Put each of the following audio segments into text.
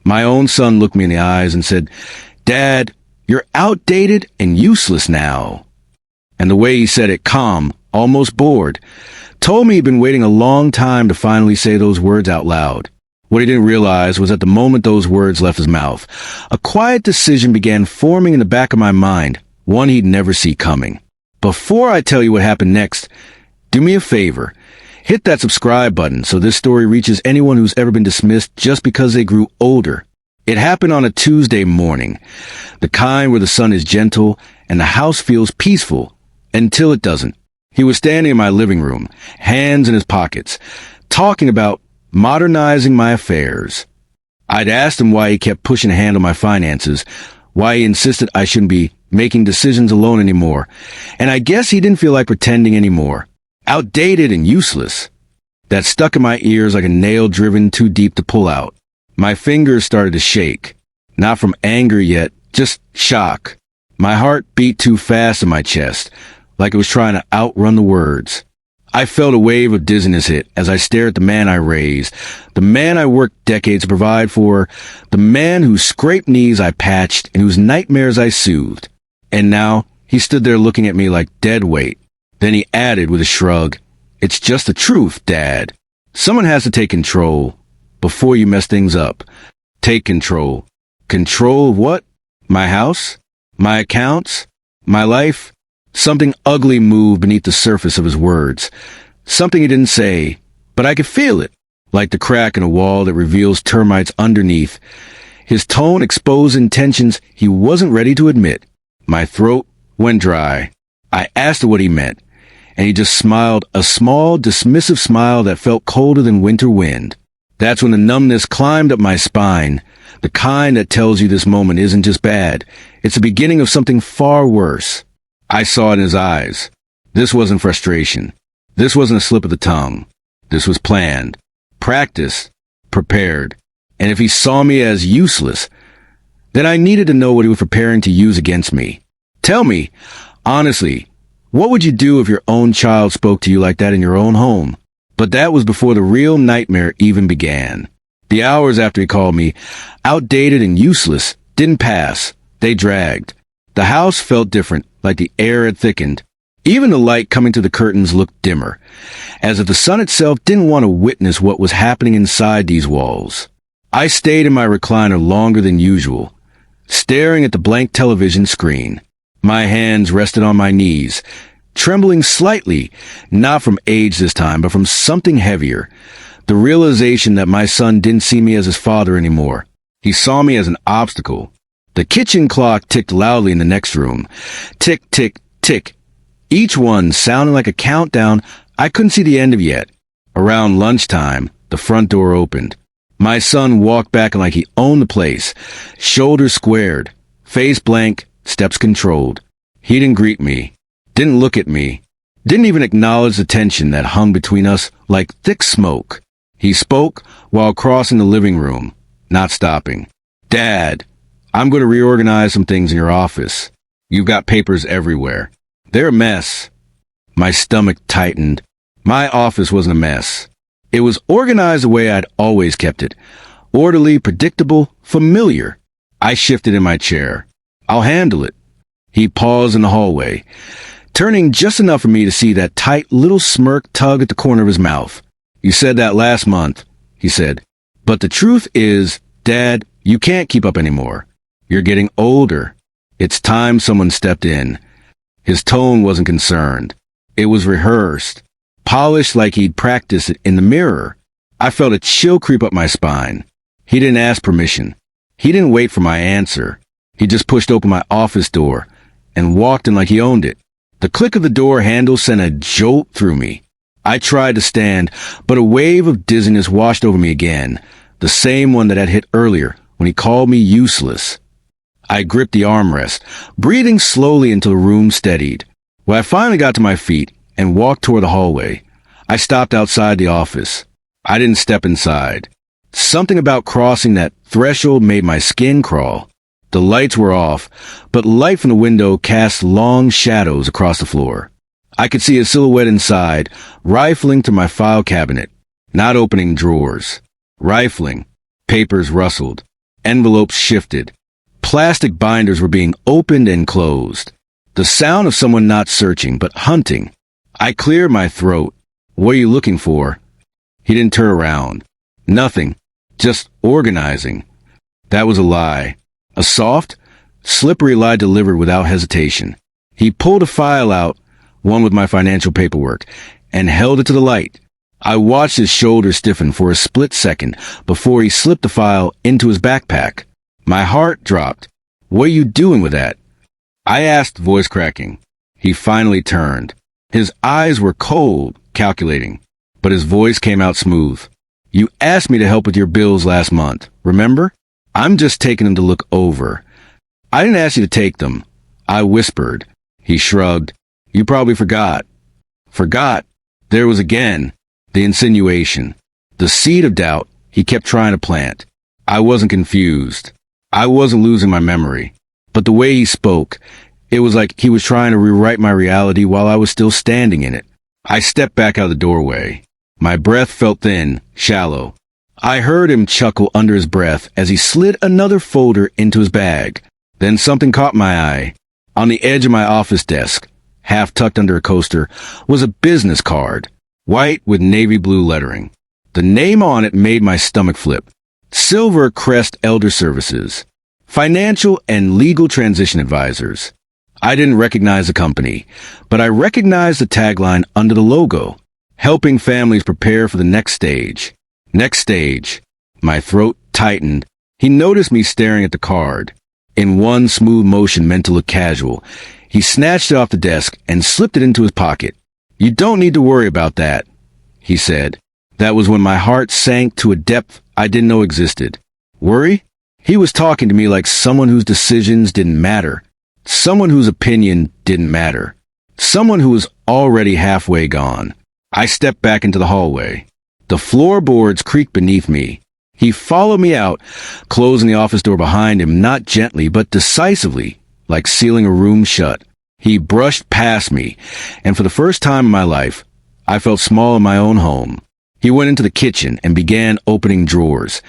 My own son looked me in the eyes and said, "Dad, you're outdated and useless now." And the way he said it, calm, almost bored, told me he'd been waiting a long time to finally say those words out loud. What he didn't realize was at the moment those words left his mouth, a quiet decision began forming in the back of my mind, one he'd never see coming. Before I tell you what happened next, do me a favor. Hit that subscribe button so this story reaches anyone who's ever been dismissed just because they grew older. It happened on a Tuesday morning, the kind where the sun is gentle and the house feels peaceful, until it doesn't. He was standing in my living room, hands in his pockets, talking about modernizing my affairs. I'd asked him why he kept pushing a hand on my finances, why he insisted I shouldn't be making decisions alone anymore, and I guess he didn't feel like pretending anymore. Outdated and useless. That stuck in my ears like a nail driven too deep to pull out. My fingers started to shake. Not from anger yet, just shock. My heart beat too fast in my chest, like it was trying to outrun the words. I felt a wave of dizziness hit as I stared at the man I raised, the man I worked decades to provide for, the man whose scraped knees I patched and whose nightmares I soothed. And now, he stood there looking at me like dead weight. Then he added with a shrug, "It's just the truth, Dad. Someone has to take control before you mess things up. Take control." Control of what? My house? My accounts? My life? Something ugly moved beneath the surface of his words. Something he didn't say, but I could feel it, like the crack in a wall that reveals termites underneath. His tone exposed intentions he wasn't ready to admit. My throat went dry. I asked what he meant, and he just smiled, a small, dismissive smile that felt colder than winter wind. That's when the numbness climbed up my spine, the kind that tells you this moment isn't just bad, it's the beginning of something far worse. I saw it in his eyes. This wasn't frustration. This wasn't a slip of the tongue. This was planned, practiced, prepared. And if he saw me as useless, then I needed to know what he was preparing to use against me. Tell me, honestly, what would you do if your own child spoke to you like that in your own home? But that was before the real nightmare even began. The hours after he called me outdated and useless didn't pass. They dragged. The house felt different, like the air had thickened. Even the light coming through the curtains looked dimmer, as if the sun itself didn't want to witness what was happening inside these walls. I stayed in my recliner longer than usual, staring at the blank television screen. My hands rested on my knees, trembling slightly, not from age this time, but from something heavier. The realization that my son didn't see me as his father anymore. He saw me as an obstacle. The kitchen clock ticked loudly in the next room. Tick, tick, tick. Each one sounding like a countdown I couldn't see the end of yet. Around lunchtime, the front door opened. My son walked back like he owned the place, shoulders squared, face blank, steps controlled. He didn't greet me, didn't look at me, didn't even acknowledge the tension that hung between us like thick smoke. He spoke while crossing the living room, not stopping. "Dad, I'm going to reorganize some things in your office. You've got papers everywhere. They're a mess." My stomach tightened. My office wasn't a mess. It was organized the way I'd always kept it. Orderly, predictable, familiar. I shifted in my chair. "I'll handle it." He paused in the hallway, turning just enough for me to see that tight little smirk tug at the corner of his mouth. "You said that last month," he said. "But the truth is, Dad, you can't keep up anymore. You're getting older. It's time someone stepped in." His tone wasn't concerned. It was rehearsed, polished like he'd practiced it in the mirror. I felt a chill creep up my spine. He didn't ask permission. He didn't wait for my answer. He just pushed open my office door and walked in like he owned it. The click of the door handle sent a jolt through me. I tried to stand, but a wave of dizziness washed over me again, the same one that had hit earlier when he called me useless. I gripped the armrest, breathing slowly until the room steadied. When I finally got to my feet and walked toward the hallway, I stopped outside the office. I didn't step inside. Something about crossing that threshold made my skin crawl. The lights were off, but light from the window cast long shadows across the floor. I could see a silhouette inside, rifling through my file cabinet, not opening drawers. Rifling. Papers rustled. Envelopes shifted. Plastic binders were being opened and closed. The sound of someone not searching, but hunting. I cleared my throat. What are you looking for? He didn't turn around. Nothing. Just organizing. That was a lie. A soft, slippery lie delivered without hesitation. He pulled a file out, one with my financial paperwork, and held it to the light. I watched his shoulders stiffen for a split second before he slipped the file into his backpack. My heart dropped. What are you doing with that? I asked, voice cracking. He finally turned. His eyes were cold, calculating, but his voice came out smooth. You asked me to help with your bills last month, remember? I'm just taking them to look over. I didn't ask you to take them. I whispered. He shrugged. You probably forgot. Forgot? There was again the insinuation, the seed of doubt he kept trying to plant. I wasn't confused. I wasn't losing my memory. But the way he spoke, it was like he was trying to rewrite my reality while I was still standing in it. I stepped back out of the doorway. My breath felt thin, shallow. I heard him chuckle under his breath as he slid another folder into his bag. Then something caught my eye. On the edge of my office desk, half tucked under a coaster, was a business card, white with navy blue lettering. The name on it made my stomach flip. Silver Crest Elder Services. Financial and Legal Transition Advisors. I didn't recognize the company, but I recognized the tagline under the logo, helping families prepare for the next stage. Next stage. My throat tightened. He noticed me staring at the card. In one smooth motion meant to look casual, he snatched it off the desk and slipped it into his pocket. You don't need to worry about that, he said. That was when my heart sank to a depth I didn't know existed. Worry? He was talking to me like someone whose decisions didn't matter. Someone whose opinion didn't matter. Someone who was already halfway gone. I stepped back into the hallway. The floorboards creaked beneath me. He followed me out, closing the office door behind him, not gently, but decisively, like sealing a room shut. He brushed past me, and for the first time in my life, I felt small in my own home. He went into the kitchen and began opening drawers,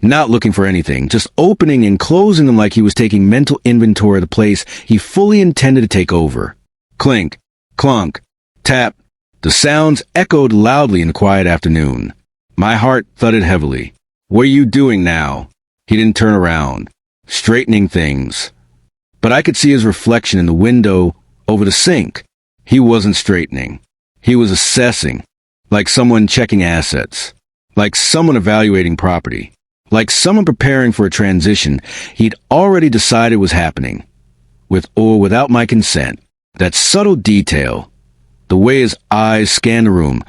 not looking for anything, just opening and closing them like he was taking mental inventory of the place he fully intended to take over. Clink, clunk, tap. The sounds echoed loudly in the quiet afternoon. My heart thudded heavily. What are you doing now? He didn't turn around, straightening things. But I could see his reflection in the window over the sink. He wasn't straightening. He was assessing, like someone checking assets, like someone evaluating property, like someone preparing for a transition he'd already decided was happening, with or without my consent. That subtle detail, the way his eyes scanned the room,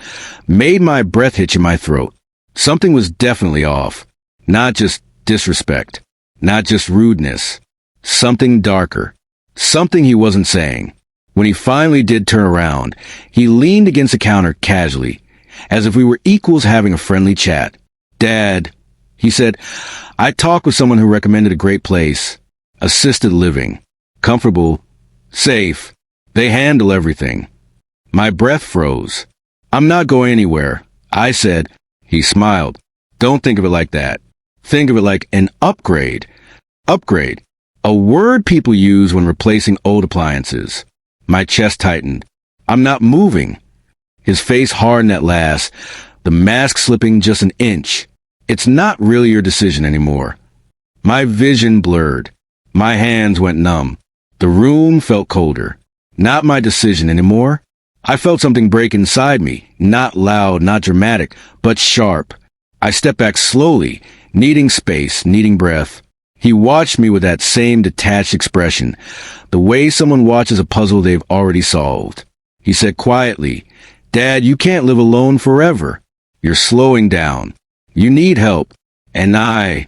made my breath hitch in my throat. Something was definitely off. Not just disrespect, not just rudeness. Something darker. Something he wasn't saying. When he finally did turn around, he leaned against the counter casually, as if we were equals having a friendly chat. Dad, he said, I talked with someone who recommended a great place. Assisted living. Comfortable. Safe. They handle everything. My breath froze. I'm not going anywhere, I said. He smiled. Don't think of it like that. Think of it like an upgrade. Upgrade. A word people use when replacing old appliances. My chest tightened. I'm not moving. His face hardened at last, the mask slipping just an inch. It's not really your decision anymore. My vision blurred. My hands went numb. The room felt colder. Not my decision anymore. I felt something break inside me, not loud, not dramatic, but sharp. I stepped back slowly, needing space, needing breath. He watched me with that same detached expression, the way someone watches a puzzle they've already solved. He said quietly, Dad, you can't live alone forever. You're slowing down. You need help. And I,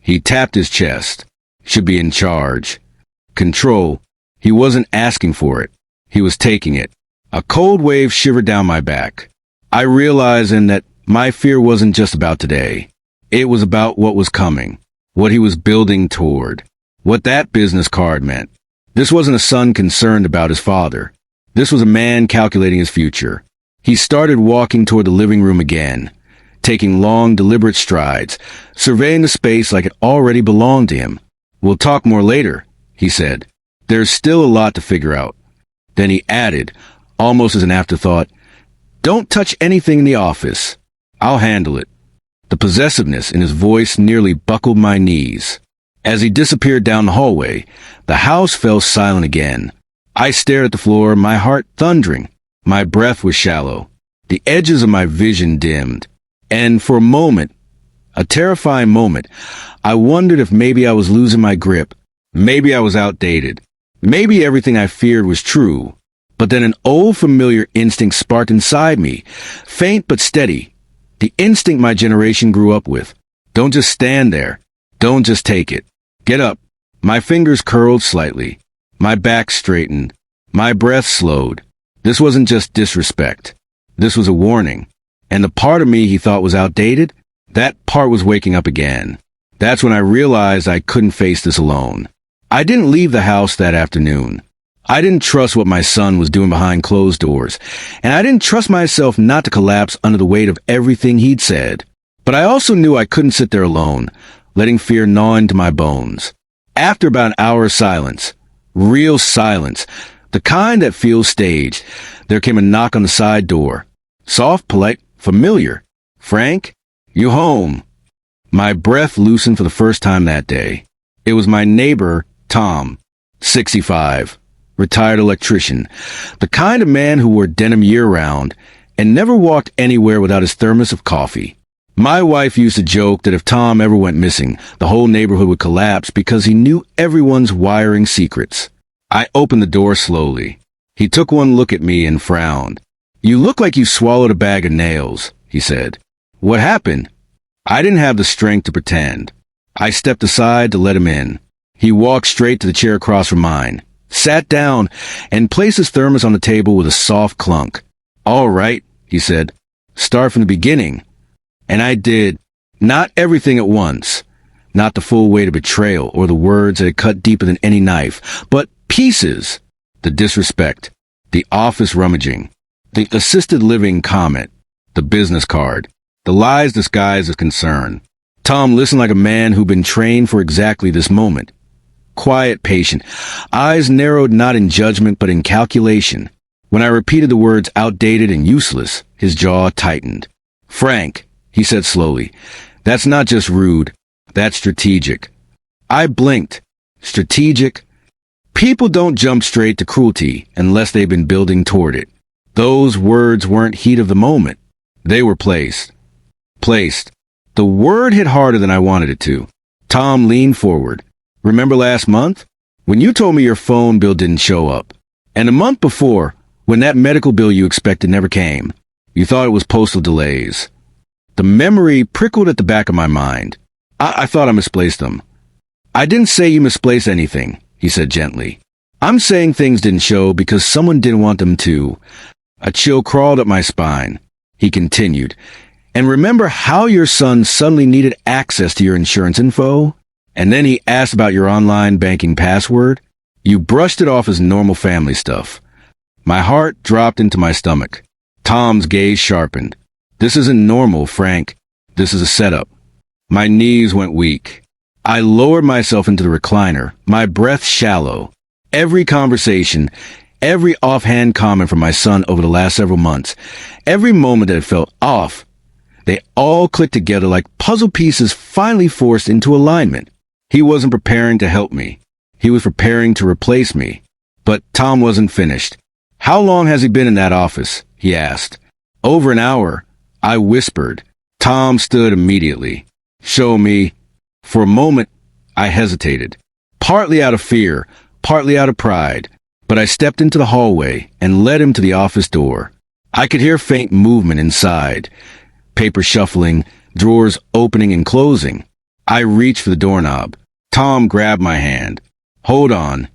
he tapped his chest, should be in charge. Control. He wasn't asking for it. He was taking it. A cold wave shivered down my back. I realized then that my fear wasn't just about today. It was about what was coming, what he was building toward, what that business card meant. This wasn't a son concerned about his father. This was a man calculating his future. He started walking toward the living room again, taking long, deliberate strides, surveying the space like it already belonged to him. "We'll talk more later," he said. "There's still a lot to figure out." Then he added, almost as an afterthought, "Don't touch anything in the office. I'll handle it." The possessiveness in his voice nearly buckled my knees. As he disappeared down the hallway, the house fell silent again. I stared at the floor, my heart thundering. My breath was shallow. The edges of my vision dimmed. And for a moment, a terrifying moment, I wondered if maybe I was losing my grip. Maybe I was outdated. Maybe everything I feared was true. But then an old familiar instinct sparked inside me, faint but steady. The instinct my generation grew up with. Don't just stand there. Don't just take it. Get up. My fingers curled slightly. My back straightened. My breath slowed. This wasn't just disrespect. This was a warning. And the part of me he thought was outdated, that part was waking up again. That's when I realized I couldn't face this alone. I didn't leave the house that afternoon. I didn't trust what my son was doing behind closed doors, and I didn't trust myself not to collapse under the weight of everything he'd said. But I also knew I couldn't sit there alone, letting fear gnaw into my bones. After about an hour of silence, real silence, the kind that feels staged, there came a knock on the side door. Soft, polite, familiar. "Frank, you home?" My breath loosened for the first time that day. It was my neighbor, Tom, 65, retired electrician, the kind of man who wore denim year-round and never walked anywhere without his thermos of coffee. My wife used to joke that if Tom ever went missing, the whole neighborhood would collapse because he knew everyone's wiring secrets. I opened the door slowly. He took one look at me and frowned. "You look like you swallowed a bag of nails," he said. "What happened?" I didn't have the strength to pretend. I stepped aside to let him in. He walked straight to the chair across from mine, sat down, and placed his thermos on the table with a soft clunk. "All right," he said. "Start from the beginning." And I did. Not everything at once. Not the full weight of betrayal or the words that had cut deeper than any knife, but pieces. The disrespect. The office rummaging. The assisted living comment. The business card. The lies disguised as concern. Tom listened like a man who'd been trained for exactly this moment. Quiet, patient. Eyes narrowed not in judgment but in calculation. When I repeated the words outdated and useless, his jaw tightened. "Frank," he said slowly, "that's not just rude. That's strategic." I blinked. Strategic? People don't jump straight to cruelty unless they've been building toward it. Those words weren't heat of the moment. They were placed. Placed. The word hit harder than I wanted it to. Tom leaned forward. "Remember last month? When you told me your phone bill didn't show up? And a month before, when that medical bill you expected never came? You thought it was postal delays." The memory prickled at the back of my mind. I thought I misplaced them. "I didn't say you misplaced anything," he said gently. "I'm saying things didn't show because someone didn't want them to." A chill crawled up my spine. He continued, "And remember how your son suddenly needed access to your insurance info? And then he asked about your online banking password? You brushed it off as normal family stuff." My heart dropped into my stomach. Tom's gaze sharpened. "This isn't normal, Frank. This is a setup." My knees went weak. I lowered myself into the recliner, my breath shallow. Every conversation, every offhand comment from my son over the last several months, every moment that felt off, they all clicked together like puzzle pieces finally forced into alignment. He wasn't preparing to help me. He was preparing to replace me. But Tom wasn't finished. "How long has he been in that office?" he asked. "Over an hour," I whispered. Tom stood immediately. "Show me." For a moment, I hesitated. Partly out of fear, partly out of pride. But I stepped into the hallway and led him to the office door. I could hear faint movement inside. Paper shuffling, drawers opening and closing. I reached for the doorknob. Tom grabbed my hand. "Hold on."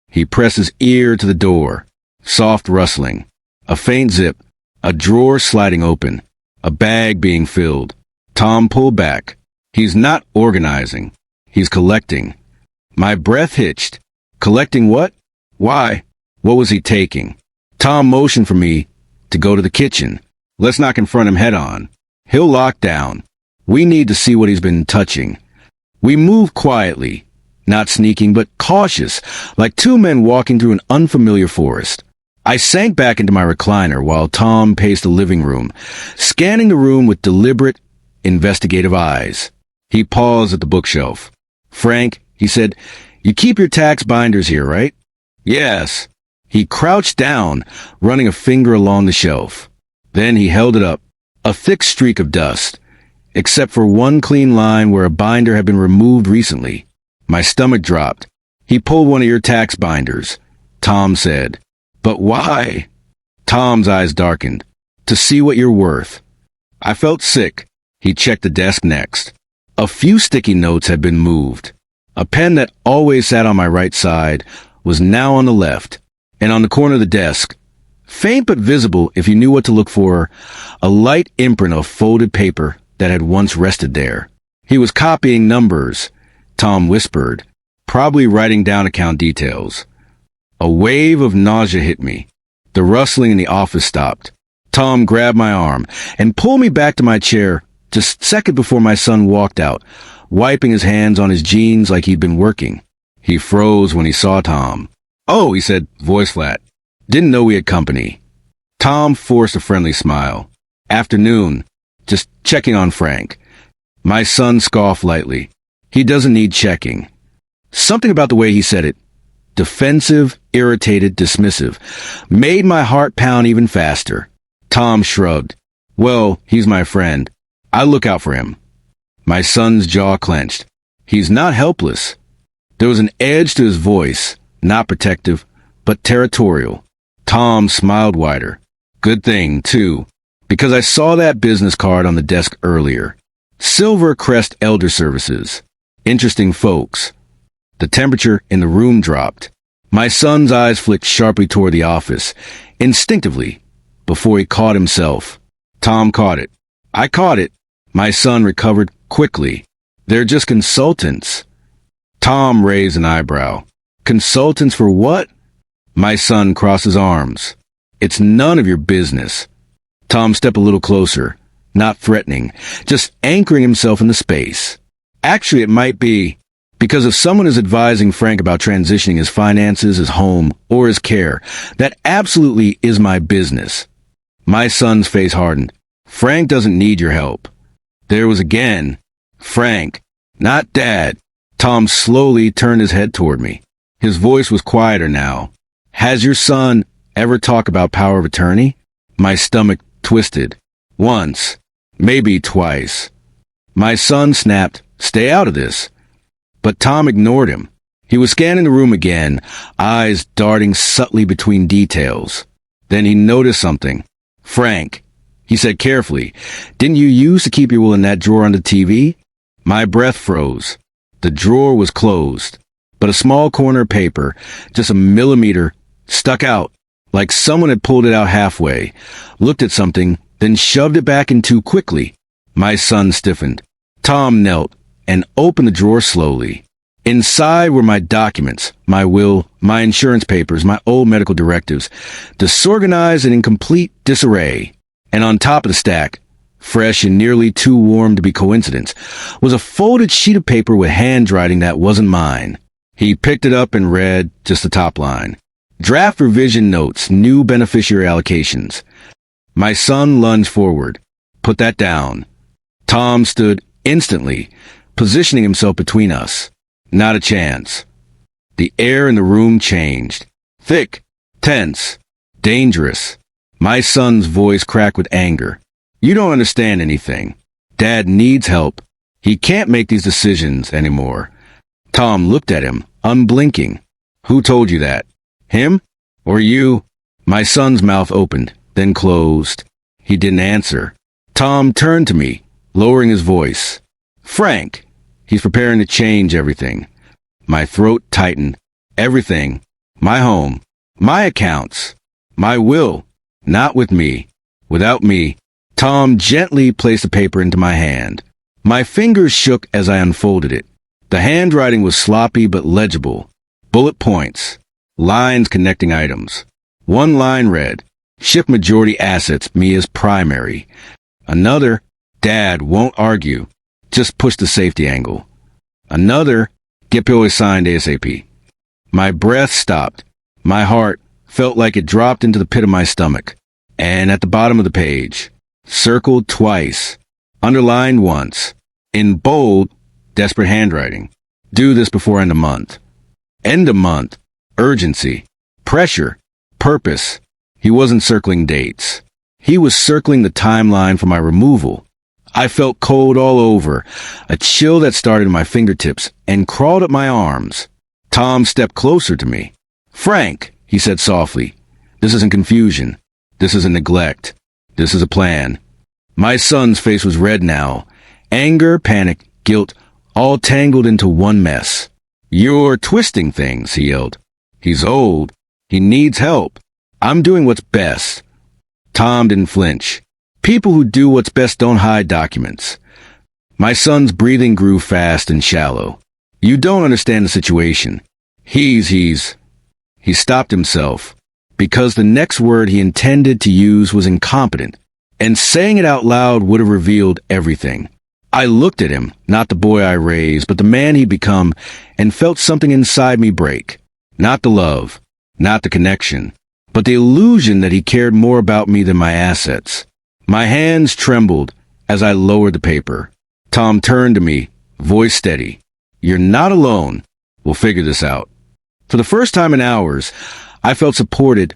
He pressed his ear to the door. Soft rustling. A faint zip. A drawer sliding open. A bag being filled. Tom pulled back. He's not organizing. He's collecting. My breath hitched. Collecting what? Why? What was he taking? Tom motioned for me to go to the kitchen. Let's not confront him head on. He'll lock down. We need to see what he's been touching. We moved quietly, not sneaking but cautious, like two men walking through an unfamiliar forest. I sank back into my recliner while Tom paced the living room, scanning the room with deliberate, investigative eyes. He paused at the bookshelf. "Frank," he said, "you keep your tax binders here, right?" "Yes." He crouched down, running a finger along the shelf. Then he held it up, a thick streak of dust, except for one clean line where a binder had been removed recently. My stomach dropped. "He pulled one of your tax binders," Tom said. "But why?" Tom's eyes darkened. "To see what you're worth." I felt sick. He checked the desk next. A few sticky notes had been moved. A pen that always sat on my right side was now on the left, and on the corner of the desk, faint but visible if you knew what to look for, a light imprint of folded paper that had once rested there. He was copying numbers, Tom whispered, probably writing down account details. A wave of nausea hit me. The rustling in the office stopped. Tom grabbed my arm and pulled me back to my chair just a second before my son walked out, wiping his hands on his jeans like he'd been working. He froze when he saw Tom. "Oh," he said, voice flat. "Didn't know we had company." Tom forced a friendly smile. "Afternoon. Just checking on Frank." My son scoffed lightly. "He doesn't need checking." Something about the way he said it, defensive, irritated, dismissive, made my heart pound even faster. Tom shrugged. "Well, he's my friend. I look out for him." My son's jaw clenched. "He's not helpless." There was an edge to his voice, not protective, but territorial. Tom smiled wider. Good thing, too, because I saw that business card on the desk earlier. Silver Crest Elder Services. Interesting folks. The temperature in the room dropped. My son's eyes flicked sharply toward the office, instinctively, before he caught himself. Tom caught it. I caught it. My son recovered quickly. "They're just consultants." Tom raised an eyebrow. "Consultants for what?" My son crossed his arms. "It's none of your business." Tom stepped a little closer, not threatening, just anchoring himself in the space. "Actually, it might be. Because if someone is advising Frank about transitioning his finances, his home, or his care, that absolutely is my business." My son's face hardened. "Frank doesn't need your help." There was again. "Frank, not Dad." Tom slowly turned his head toward me. His voice was quieter now. "Has your son ever talked about power of attorney?" My stomach twisted. "Once. Maybe twice." My son snapped, "Stay out of this." But Tom ignored him. He was scanning the room again, eyes darting subtly between details. Then he noticed something. "Frank," he said carefully, "didn't you used to keep your will in that drawer under the TV?" My breath froze. The drawer was closed, but a small corner of paper, just a millimeter, stuck out, like someone had pulled it out halfway, looked at something, then shoved it back in too quickly. My son stiffened. Tom knelt and opened the drawer slowly. Inside were my documents, my will, my insurance papers, my old medical directives, disorganized and in complete disarray. And on top of the stack, fresh and nearly too warm to be coincidence, was a folded sheet of paper with handwriting that wasn't mine. He picked it up and read just the top line. "Draft revision notes, new beneficiary allocations." My son lunged forward. "Put that down." Tom stood instantly, positioning himself between us. Not a chance. The air in the room changed. Thick, tense, dangerous. My son's voice cracked with anger. "You don't understand anything. Dad needs help. He can't make these decisions anymore." Tom looked at him, unblinking. "Who told you that? Him? Or you?" My son's mouth opened, then closed. He didn't answer. Tom turned to me, lowering his voice. "Frank, he's preparing to change everything." My throat tightened. Everything. My home. My accounts. My will. Not with me. Without me. Tom gently placed the paper into my hand. My fingers shook as I unfolded it. The handwriting was sloppy but legible. Bullet points. Lines connecting items. One line read, "Shift majority assets, me as primary." Another, Dad won't argue. Just push the safety angle. Another, get POI signed ASAP. My breath stopped. My heart felt like it dropped into the pit of my stomach. And at the bottom of the page, circled twice, underlined once, in bold, desperate handwriting. Do this before end of month. End of month. Urgency. Pressure. Purpose. He wasn't circling dates. He was circling the timeline for my removal. I felt cold all over, a chill that started in my fingertips and crawled up my arms. Tom stepped closer to me. "Frank," he said softly, "this isn't confusion. This isn't neglect. This is a plan." My son's face was red now. Anger, panic, guilt, all tangled into one mess. "You're twisting things," he yelled. "He's old. He needs help. I'm doing what's best." Tom didn't flinch. People who do what's best don't hide documents. My son's breathing grew fast and shallow. "You don't understand the situation. He stopped himself, because the next word he intended to use was incompetent, and saying it out loud would have revealed everything. I looked at him, not the boy I raised, but the man he'd become, and felt something inside me break. Not the love, not the connection, but the illusion that he cared more about me than my assets. My hands trembled as I lowered the paper. Tom turned to me, voice steady. "You're not alone. We'll figure this out." For the first time in hours, I felt supported,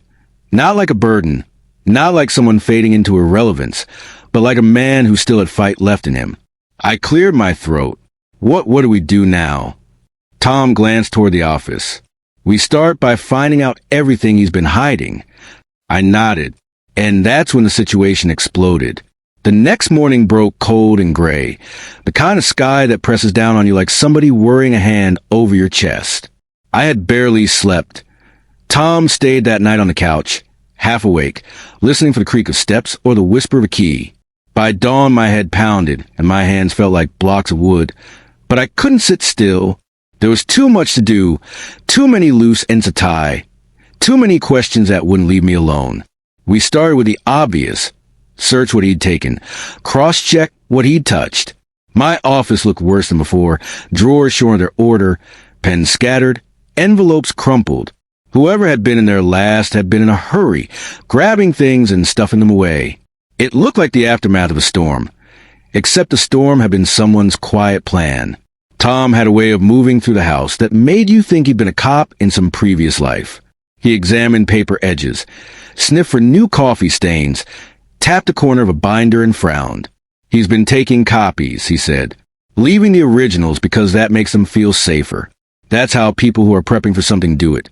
not like a burden, not like someone fading into irrelevance, but like a man who still had fight left in him. I cleared my throat. What do we do now?" Tom glanced toward the office. "We start by finding out everything he's been hiding." I nodded, and that's when the situation exploded. The next morning broke cold and gray, the kind of sky that presses down on you like somebody worrying a hand over your chest. I had barely slept. Tom stayed that night on the couch, half awake, listening for the creak of steps or the whisper of a key. By dawn, my head pounded, and my hands felt like blocks of wood. But I couldn't sit still. There was too much to do, too many loose ends to tie, too many questions that wouldn't leave me alone. We started with the obvious. Search what he'd taken. Cross-check what he'd touched. My office looked worse than before. Drawers showing their order, pens scattered, envelopes crumpled. Whoever had been in there last had been in a hurry, grabbing things and stuffing them away. It looked like the aftermath of a storm, except the storm had been someone's quiet plan. Tom had a way of moving through the house that made you think he'd been a cop in some previous life. He examined paper edges, sniffed for new coffee stains, tapped the corner of a binder and frowned. "He's been taking copies," he said, "leaving the originals because that makes them feel safer. That's how people who are prepping for something do it.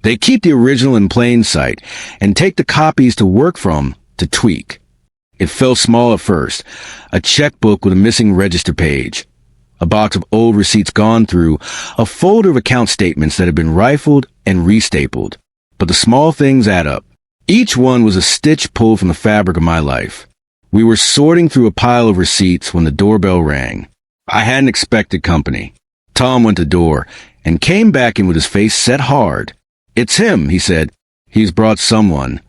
They keep the original in plain sight and take the copies to work from, to tweak." It felt small at first, a checkbook with a missing register page, a box of old receipts gone through, a folder of account statements that had been rifled and restapled. But the small things add up. Each one was a stitch pulled from the fabric of my life. We were sorting through a pile of receipts when the doorbell rang. I hadn't expected company. Tom went to the door and came back in with his face set hard. "It's him," he said. "He's brought someone."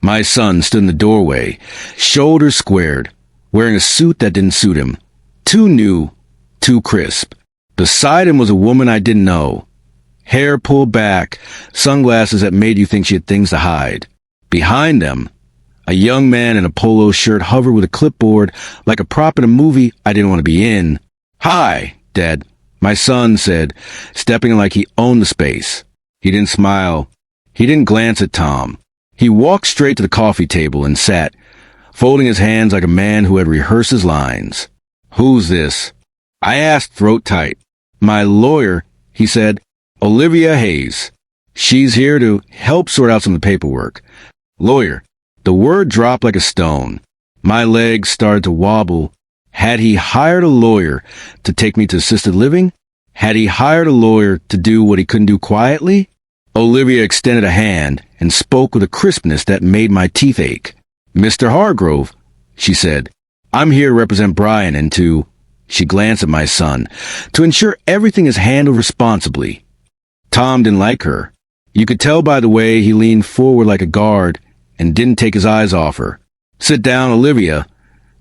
My son stood in the doorway, shoulders squared, wearing a suit that didn't suit him. Too new, too crisp. Beside him was a woman I didn't know. Hair pulled back, sunglasses that made you think she had things to hide. Behind them, a young man in a polo shirt hovered with a clipboard like a prop in a movie I didn't want to be in. "Hi, Dad," my son said, stepping in like he owned the space. He didn't smile. He didn't glance at Tom. He walked straight to the coffee table and sat, folding his hands like a man who had rehearsed his lines. "Who's this?" I asked, throat tight. "My lawyer," he said. "Olivia Hayes. She's here to help sort out some of the paperwork." Lawyer. The word dropped like a stone. My legs started to wobble. Had he hired a lawyer to take me to assisted living? Had he hired a lawyer to do what he couldn't do quietly? Olivia extended a hand and spoke with a crispness that made my teeth ache. "Mr. Hargrove," she said, "I'm here to represent Brian and to—" She glanced at my son, "to ensure everything is handled responsibly." Tom didn't like her. You could tell by the way he leaned forward like a guard and didn't take his eyes off her. "Sit down, Olivia."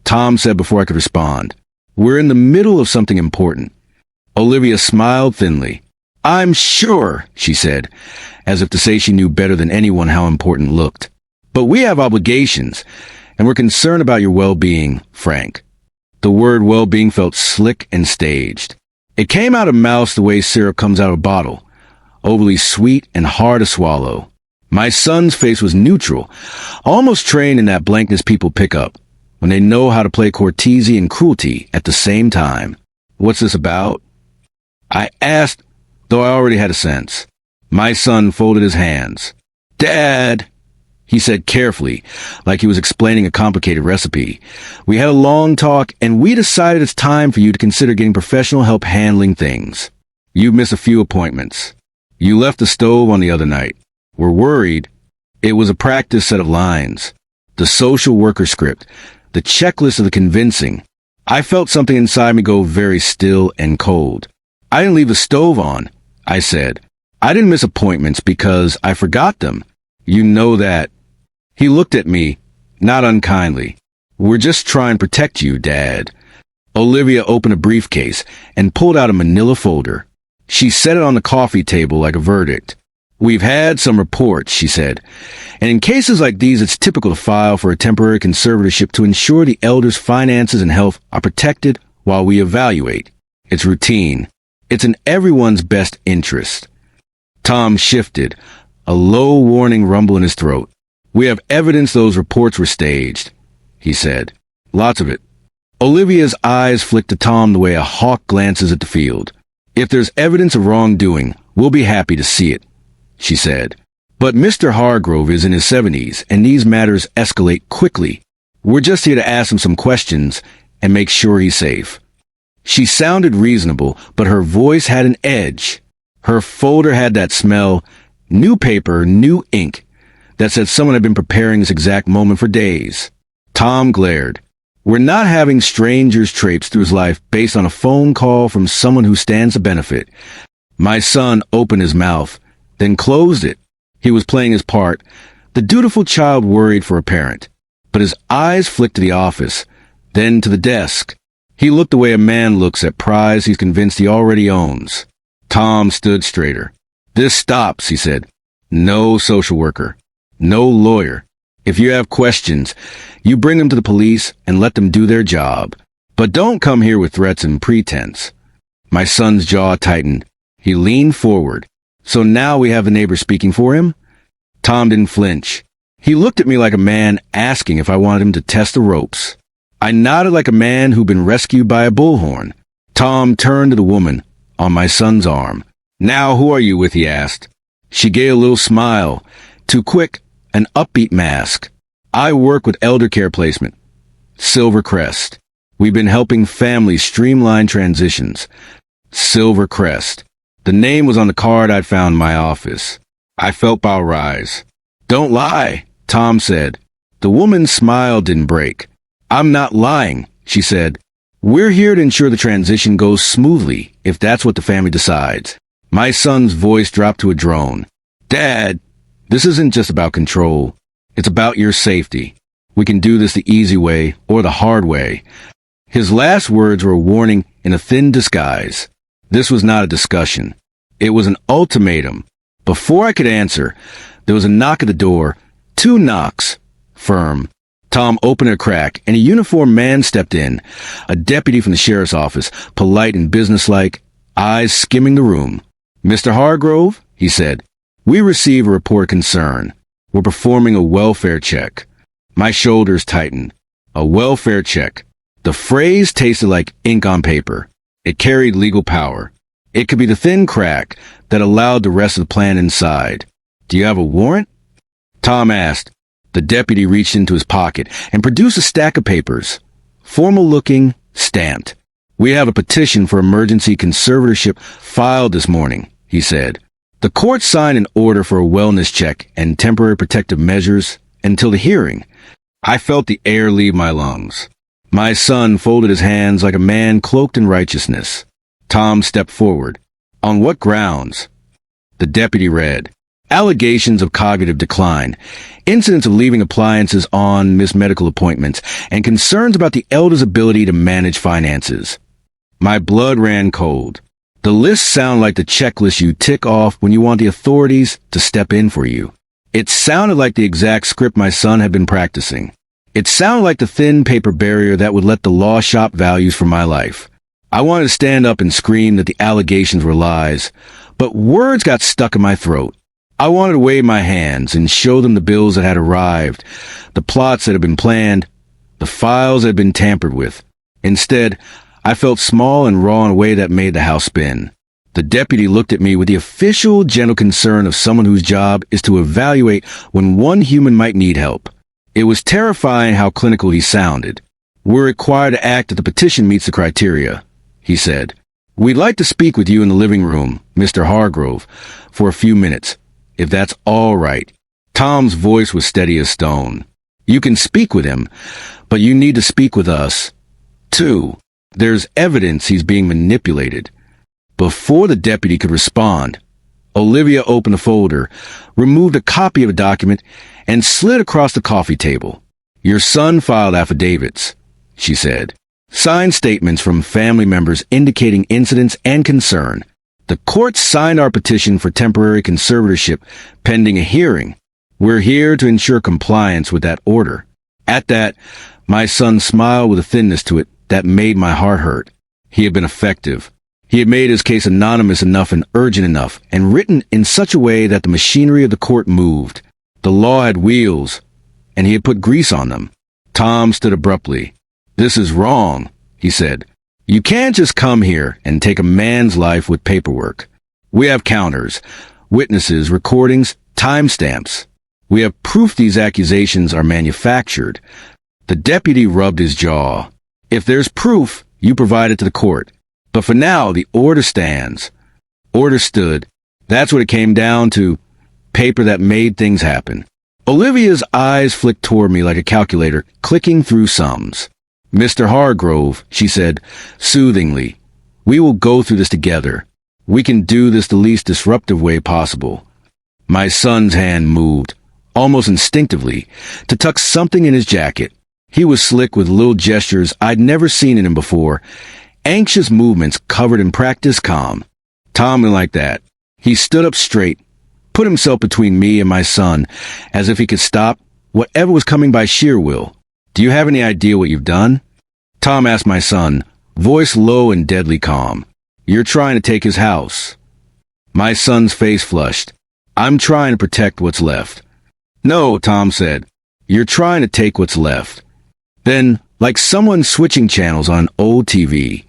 Tom said before I could respond. "We're in the middle of something important." Olivia smiled thinly. "I'm sure," she said, as if to say she knew better than anyone how important looked. "But we have obligations, and we're concerned about your well-being, Frank." The word well-being felt slick and staged. It came out of mouths the way syrup comes out of a bottle, overly sweet and hard to swallow. My son's face was neutral, almost trained in that blankness people pick up when they know how to play courtesy and cruelty at the same time. "What's this about?" I asked, though I already had a sense. My son folded his hands. "Dad," he said carefully, like he was explaining a complicated recipe. "We had a long talk, and we decided it's time for you to consider getting professional help handling things. You've missed a few appointments. You left the stove on the other night. We're worried." It was a practice set of lines. The social worker script. The checklist of the convincing. I felt something inside me go very still and cold. "I didn't leave the stove on," I said. "I didn't miss appointments because I forgot them. You know that." He looked at me, not unkindly. "We're just trying to protect you, Dad." Olivia opened a briefcase and pulled out a manila folder. She set it on the coffee table like a verdict. "We've had some reports," she said, "and in cases like these it's typical to file for a temporary conservatorship to ensure the elder's finances and health are protected while we evaluate. It's routine. It's in everyone's best interest." Tom shifted, a low warning rumble in his throat. "We have evidence those reports were staged," he said. "Lots of it." Olivia's eyes flicked to Tom the way a hawk glances at the field. "If there's evidence of wrongdoing, we'll be happy to see it," she said. "But Mr. Hargrove is in his 70s, and these matters escalate quickly. We're just here to ask him some questions and make sure he's safe." She sounded reasonable, but her voice had an edge. Her folder had that smell, new paper, new ink, that said someone had been preparing this exact moment for days. Tom glared. "We're not having strangers traipse through his life based on a phone call from someone who stands to benefit." My son opened his mouth, then closed it. He was playing his part, the dutiful child worried for a parent. But his eyes flicked to the office, then to the desk. He looked the way a man looks at prize he's convinced he already owns. Tom stood straighter. "This stops," he said. "No social worker. No lawyer. If you have questions, you bring them to the police and let them do their job. But don't come here with threats and pretense." My son's jaw tightened. He leaned forward. "So now we have the neighbor speaking for him?" Tom didn't flinch. He looked at me like a man asking if I wanted him to test the ropes. I nodded like a man who'd been rescued by a bullhorn. Tom turned to the woman on my son's arm. "Now who are you with?" he asked. She gave a little smile, too quick, an upbeat mask. "I work with elder care placement. Silver Crest. We've been helping families streamline transitions." Silver Crest. The name was on the card I'd found in my office. I felt bile rise. "Don't lie," Tom said. The woman's smile didn't break. "I'm not lying," she said. "We're here to ensure the transition goes smoothly, if that's what the family decides." My son's voice dropped to a drone. "Dad, this isn't just about control. It's about your safety. We can do this the easy way or the hard way." His last words were a warning in a thin disguise. This was not a discussion. It was an ultimatum. Before I could answer, there was a knock at the door. 2 knocks. Firm. Tom opened a crack, and a uniformed man stepped in, a deputy from the sheriff's office, polite and businesslike, eyes skimming the room. "Mr. Hargrove," he said, "we receive a report of concern. We're performing a welfare check." My shoulders tightened. A welfare check. The phrase tasted like ink on paper. It carried legal power. It could be the thin crack that allowed the rest of the plan inside. "Do you have a warrant?" Tom asked. The deputy reached into his pocket and produced a stack of papers. Formal-looking, stamped. "We have a petition for emergency conservatorship filed this morning," he said. "The court signed an order for a wellness check and temporary protective measures until the hearing." I felt the air leave my lungs. My son folded his hands like a man cloaked in righteousness. Tom stepped forward. "On what grounds?" The deputy read. Allegations of cognitive decline, incidents of leaving appliances on, missed medical appointments, and concerns about the elder's ability to manage finances. My blood ran cold. The lists sound like the checklist you tick off when you want the authorities to step in for you. It sounded like the exact script my son had been practicing. It sounded like the thin paper barrier that would let the law shop values for my life. I wanted to stand up and scream that the allegations were lies, but words got stuck in my throat. I wanted to wave my hands and show them the bills that had arrived, the plots that had been planned, the files that had been tampered with. Instead, I felt small and raw in a way that made the house spin. The deputy looked at me with the official, gentle concern of someone whose job is to evaluate when one human might need help. It was terrifying how clinical he sounded. "We're required to act if the petition meets the criteria," he said. "We'd like to speak with you in the living room, Mr. Hargrove, for a few minutes, if that's all right." Tom's voice was steady as stone. "You can speak with him, but you need to speak with us, too. There's evidence he's being manipulated." Before the deputy could respond, Olivia opened a folder, removed a copy of a document, and slid across the coffee table. "Your son filed affidavits," she said. "Signed statements from family members indicating incidents and concern. The court signed our petition for temporary conservatorship pending a hearing. We're here to ensure compliance with that order." At that, my son smiled with a thinness to it that made my heart hurt. He had been effective. He had made his case anonymous enough and urgent enough, and written in such a way that the machinery of the court moved. The law had wheels, and he had put grease on them. Tom stood abruptly. "This is wrong," he said. "You can't just come here and take a man's life with paperwork. We have counters, witnesses, recordings, timestamps. We have proof these accusations are manufactured." The deputy rubbed his jaw. "If there's proof, you provide it to the court. But for now, the order stands." Order stood. That's what it came down to. Paper that made things happen. Olivia's eyes flicked toward me like a calculator, clicking through sums. "Mr. Hargrove," she said, soothingly, "we will go through this together. We can do this the least disruptive way possible." My son's hand moved, almost instinctively, to tuck something in his jacket. He was slick with little gestures I'd never seen in him before, anxious movements covered in practiced calm. Tom went like that. He stood up straight, put himself between me and my son, as if he could stop whatever was coming by sheer will. "Do you have any idea what you've done?" Tom asked my son, voice low and deadly calm. "You're trying to take his house." My son's face flushed. "I'm trying to protect what's left." "No," Tom said. "You're trying to take what's left." Then, like someone switching channels on old TV,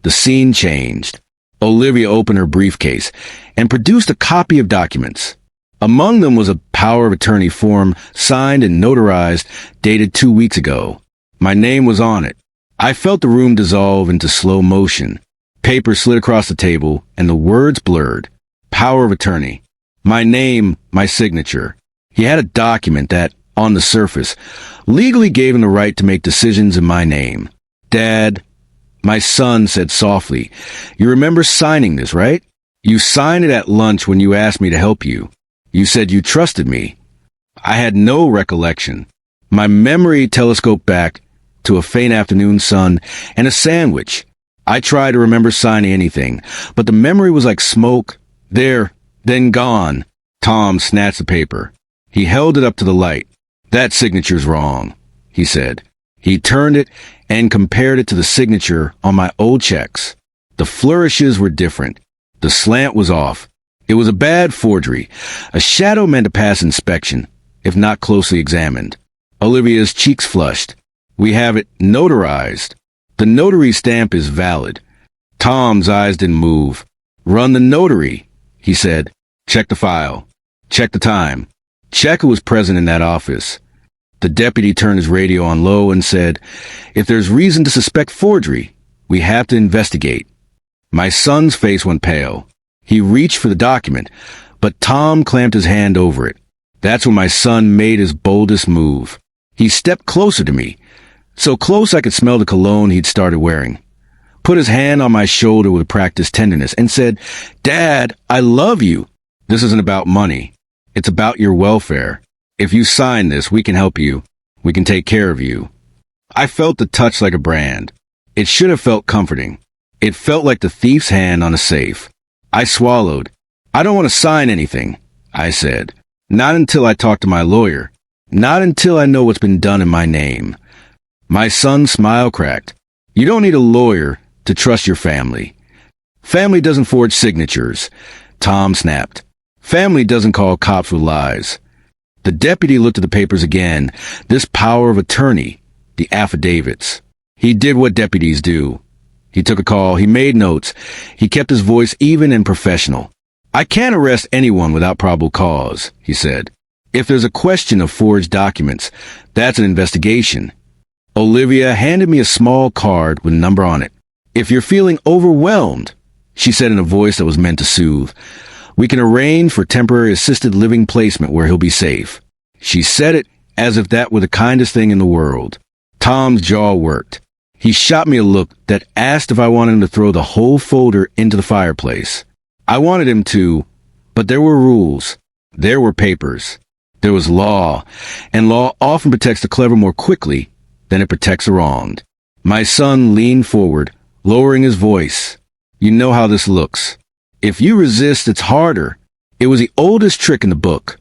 the scene changed. Olivia opened her briefcase and produced a copy of documents. Among them was a power of attorney form signed and notarized, dated 2 weeks ago. My name was on it. I felt the room dissolve into slow motion. Paper slid across the table, and the words blurred. Power of attorney. My name, my signature. He had a document that, on the surface, legally gave him the right to make decisions in my name. "Dad," my son said softly, "you remember signing this, right? You signed it at lunch when you asked me to help you. You said you trusted me." I had no recollection. My memory telescoped back to a faint afternoon sun and a sandwich. I tried to remember signing anything, but the memory was like smoke, there, then gone. Tom snatched the paper. He held it up to the light. "That signature's wrong," he said. He turned it and compared it to the signature on my old checks. The flourishes were different. The slant was off. It was a bad forgery, a shadow meant to pass inspection, if not closely examined. Olivia's cheeks flushed. "We have it notarized. The notary stamp is valid." Tom's eyes didn't move. "Run the notary," he said. "Check the file. Check the time." Check who was present in that office. The deputy turned his radio on low and said, "If there's reason to suspect forgery, we have to investigate." My son's face went pale. He reached for the document, but Tom clamped his hand over it. That's when my son made his boldest move. He stepped closer to me, so close I could smell the cologne he'd started wearing. Put his hand on my shoulder with practiced tenderness and said, "Dad, I love you. This isn't about money. It's about your welfare. If you sign this, we can help you. We can take care of you. I felt the touch like a brand. It should have felt comforting. It felt like the thief's hand on a safe. I swallowed. I don't want to sign anything, I said. Not until I talk to my lawyer. Not until I know what's been done in my name. My son's smile cracked. You don't need a lawyer to trust your family. Family doesn't forge signatures, Tom snapped. Family doesn't call cops with lies. The deputy looked at the papers again. This power of attorney, the affidavits. He did what deputies do. He took a call. He made notes. He kept his voice even and professional. I can't arrest anyone without probable cause, he said. If there's a question of forged documents, that's an investigation. Olivia handed me a small card with a number on it. If you're feeling overwhelmed, she said in a voice that was meant to soothe, we can arrange for temporary assisted living placement where he'll be safe. She said it as if that were the kindest thing in the world. Tom's jaw worked. He shot me a look that asked if I wanted him to throw the whole folder into the fireplace. I wanted him to, but there were rules. There were papers. There was law, and law often protects the clever more quickly than it protects the wronged. My son leaned forward, lowering his voice. You know how this looks. If you resist, it's harder. It was the oldest trick in the book.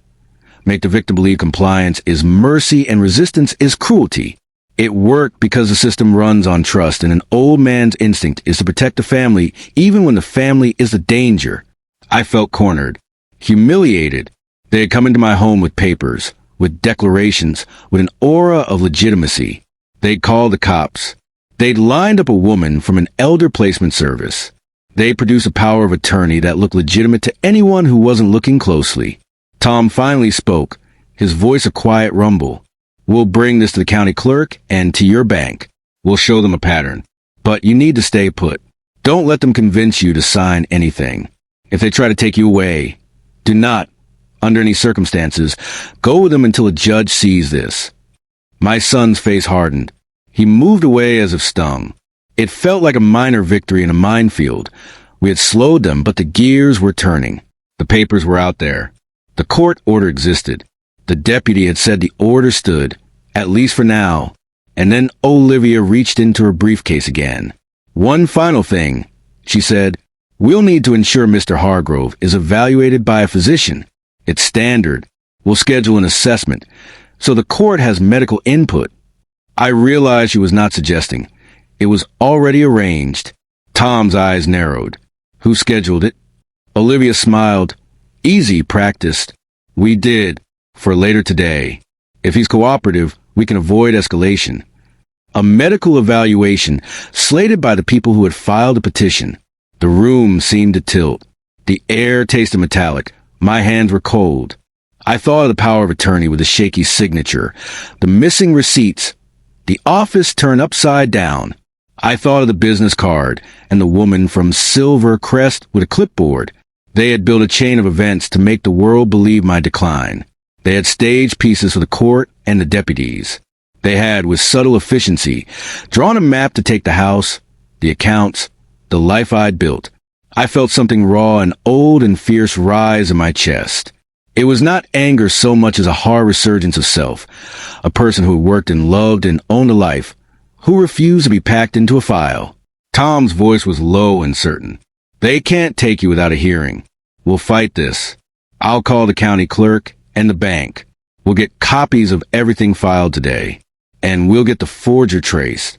Make the victim believe compliance is mercy and resistance is cruelty. It worked because the system runs on trust, and an old man's instinct is to protect the family even when the family is the danger. I felt cornered, humiliated. They had come into my home with papers, with declarations, with an aura of legitimacy. They'd called the cops. They'd lined up a woman from an elder placement service. They produced a power of attorney that looked legitimate to anyone who wasn't looking closely. Tom finally spoke, his voice a quiet rumble. We'll bring this to the county clerk and to your bank. We'll show them a pattern. But you need to stay put. Don't let them convince you to sign anything. If they try to take you away, do not, under any circumstances, go with them until a judge sees this. My son's face hardened. He moved away as if stung. It felt like a minor victory in a minefield. We had slowed them, but the gears were turning. The papers were out there. The court order existed. The deputy had said the order stood, at least for now. And then Olivia reached into her briefcase again. One final thing, she said. We'll need to ensure Mr. Hargrove is evaluated by a physician. It's standard. We'll schedule an assessment, so the court has medical input. I realized she was not suggesting. It was already arranged. Tom's eyes narrowed. Who scheduled it? Olivia smiled. Easy, practiced. We did. For later today. If he's cooperative, we can avoid escalation. A medical evaluation slated by the people who had filed a petition. The room seemed to tilt. The air tasted metallic. My hands were cold. I thought of the power of attorney with a shaky signature. The missing receipts. The office turned upside down. I thought of the business card and the woman from Silver Crest with a clipboard. They had built a chain of events to make the world believe my decline. They had staged pieces for the court and the deputies. They had, with subtle efficiency, drawn a map to take the house, the accounts, the life I'd built. I felt something raw and old and fierce rise in my chest. It was not anger so much as a hard resurgence of self, a person who worked and loved and owned a life, who refused to be packed into a file. Tom's voice was low and certain. They can't take you without a hearing. We'll fight this. I'll call the county clerk and the bank. We'll get copies of everything filed today, and we'll get the forger traced.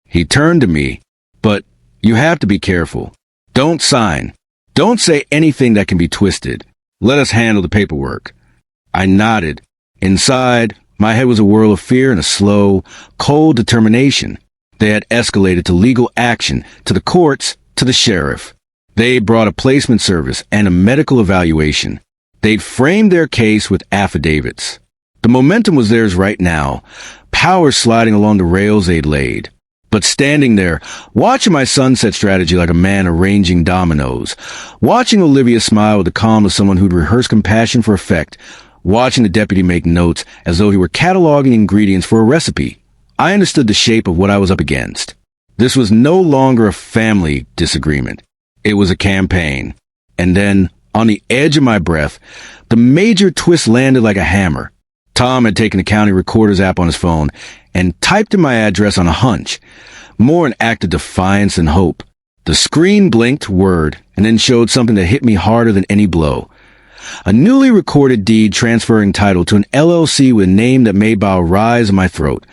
He turned to me, but you have to be careful. Don't sign. Don't say anything that can be twisted. Let us handle the paperwork. I nodded. Inside, my head was a whirl of fear and a slow, cold determination. They had escalated to legal action, to the courts, to the sheriff. They brought a placement service and a medical evaluation. They'd framed their case with affidavits. The momentum was theirs right now, power sliding along the rails they'd laid. But standing there, watching my son set strategy like a man arranging dominoes, watching Olivia smile with the calm of someone who'd rehearsed compassion for effect, watching the deputy make notes as though he were cataloging ingredients for a recipe, I understood the shape of what I was up against. This was no longer a family disagreement. It was a campaign. And then, On the edge of my breath, the major twist landed like a hammer. Tom had taken the county recorder's app on his phone and typed in my address on a hunch, more an act of defiance and hope. The screen blinked word and then showed something that hit me harder than any blow. A newly recorded deed transferring title to an LLC with a name that made bow rise in my throat.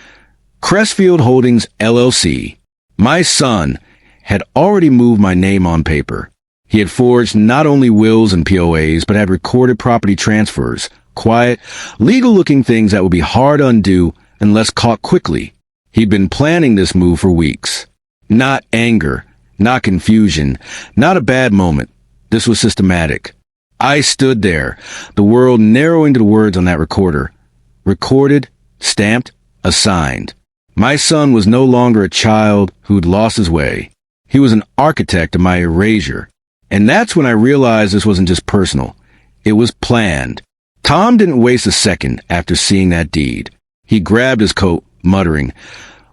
Crestfield Holdings, LLC. My son had already moved my name on paper. He had forged not only wills and POAs, but had recorded property transfers, quiet, legal-looking things that would be hard to undo unless caught quickly. He'd been planning this move for weeks. Not anger, not confusion, not a bad moment. This was systematic. I stood there, the world narrowing to the words on that recorder. Recorded, stamped, assigned. My son was no longer a child who'd lost his way. He was an architect of my erasure. And that's when I realized this wasn't just personal. It was planned. Tom didn't waste a second after seeing that deed. He grabbed his coat, muttering,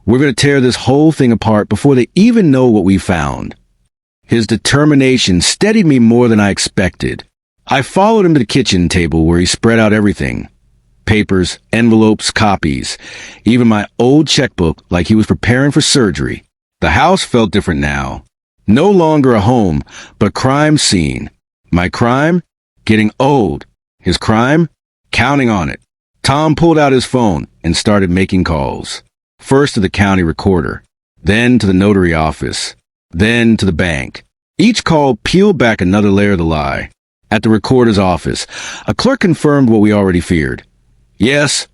"We're going to tear this whole thing apart before they even know what we found." His determination steadied me more than I expected. I followed him to the kitchen table where he spread out everything. Papers, envelopes, copies, even my old checkbook like he was preparing for surgery. The house felt different now. No longer a home, but a crime scene. My crime? Getting old. His crime? Counting on it. Tom pulled out his phone and started making calls. First to the county recorder, then to the notary office, then to the bank. Each call peeled back another layer of the lie. At the recorder's office, a clerk confirmed what we already feared. "Yes,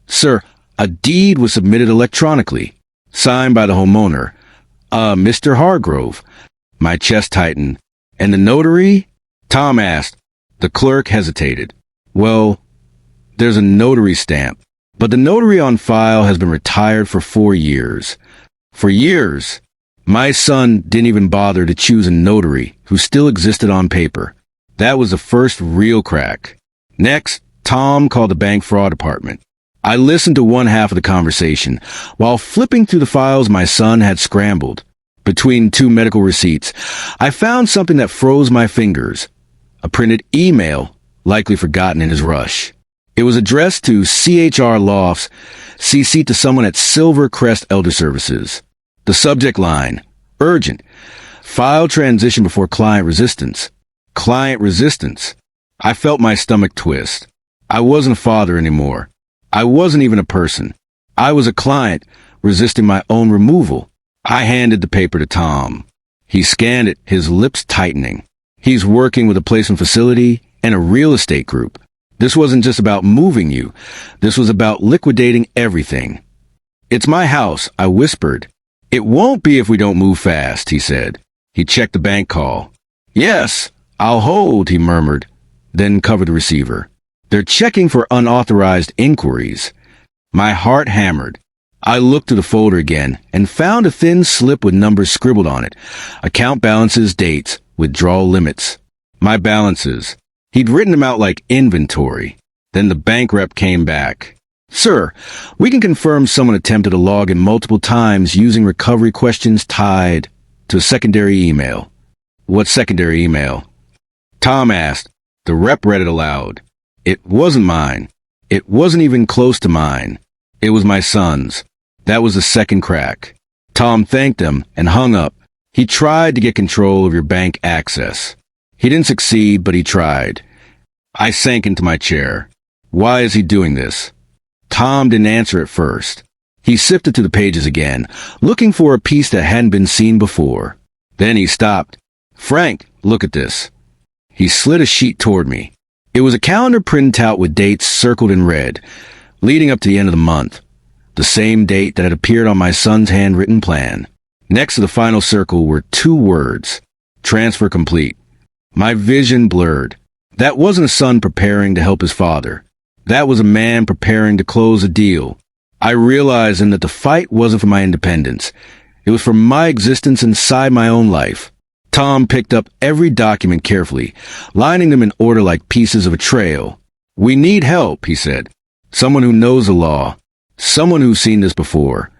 sir, a deed was submitted electronically, signed by the homeowner, Mr. Hargrove." My chest tightened. "And the notary?" Tom asked. The clerk hesitated. "Well, there's a notary stamp, but the notary on file has been retired for 4 years. For years, my son didn't even bother to choose a notary who still existed on paper. That was the first real crack. Next, Tom called the bank fraud department. I listened to one half of the conversation. While flipping through the files my son had scrambled, between 2 medical receipts, I found something that froze my fingers. A printed email, likely forgotten in his rush. It was addressed to CHR Lofts, CC to someone at Silvercrest Elder Services. The subject line, urgent. File transition before client resistance. Client resistance. I felt my stomach twist. I wasn't a father anymore. I wasn't even a person. I was a client resisting my own removal. I handed the paper to Tom. He scanned it, his lips tightening. He's working with a placement facility and a real estate group. This wasn't just about moving you. This was about liquidating everything. "It's my house," I whispered. "It won't be if we don't move fast," he said. He checked the bank call. "Yes, I'll hold," he murmured, then covered the receiver. "They're checking for unauthorized inquiries." My heart hammered. I looked through the folder again and found a thin slip with numbers scribbled on it. Account balances, dates, withdrawal limits. My balances. He'd written them out like inventory. Then the bank rep came back. "Sir, we can confirm someone attempted to log in multiple times using recovery questions tied to a secondary email." "What secondary email?" Tom asked. The rep read it aloud. "It wasn't mine. It wasn't even close to mine. It was my son's." That was the second crack. Tom thanked him and hung up. He tried to get control of your bank access. He didn't succeed, but he tried. I sank into my chair. Why is he doing this? Tom didn't answer at first. He sifted through the pages again, looking for a piece that hadn't been seen before. Then he stopped. "Frank, look at this." He slid a sheet toward me. It was a calendar printout with dates circled in red, leading up to the end of the month. The same date that had appeared on my son's handwritten plan. Next to the final circle were 2 words. Transfer complete. My vision blurred. That wasn't a son preparing to help his father. That was a man preparing to close a deal. I realized then that the fight wasn't for my independence. It was for my existence inside my own life. Tom picked up every document carefully, lining them in order like pieces of a trail. "We need help," he said. "Someone who knows the law. Someone who's seen this before."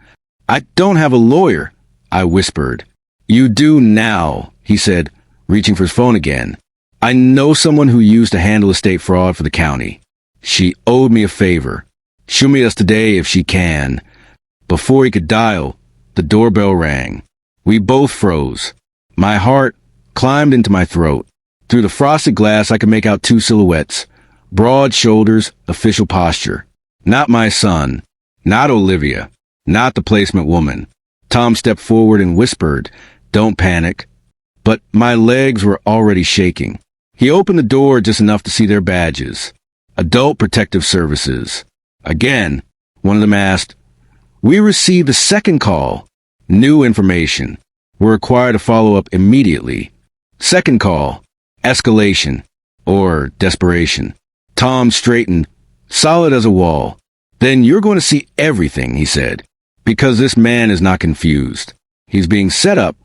"I don't have a lawyer," I whispered. "You do now," he said, reaching for his phone again. I know someone who used to handle estate fraud for the county. She owed me a favor. She'll meet us today if she can. Before he could dial, the doorbell rang. We both froze. My heart climbed into my throat. Through the frosted glass, I could make out two silhouettes. Broad shoulders, official posture. Not my son. Not Olivia. Not the placement woman. Tom stepped forward and whispered, "Don't panic." But my legs were already shaking. He opened the door just enough to see their badges. Adult Protective Services. Again, one of them asked, "We received a second call. New information. We're required to follow up immediately." Second call. Escalation. Or desperation. Tom straightened, solid as a wall. "Then you're going to see everything," he said, "because this man is not confused. He's being set up."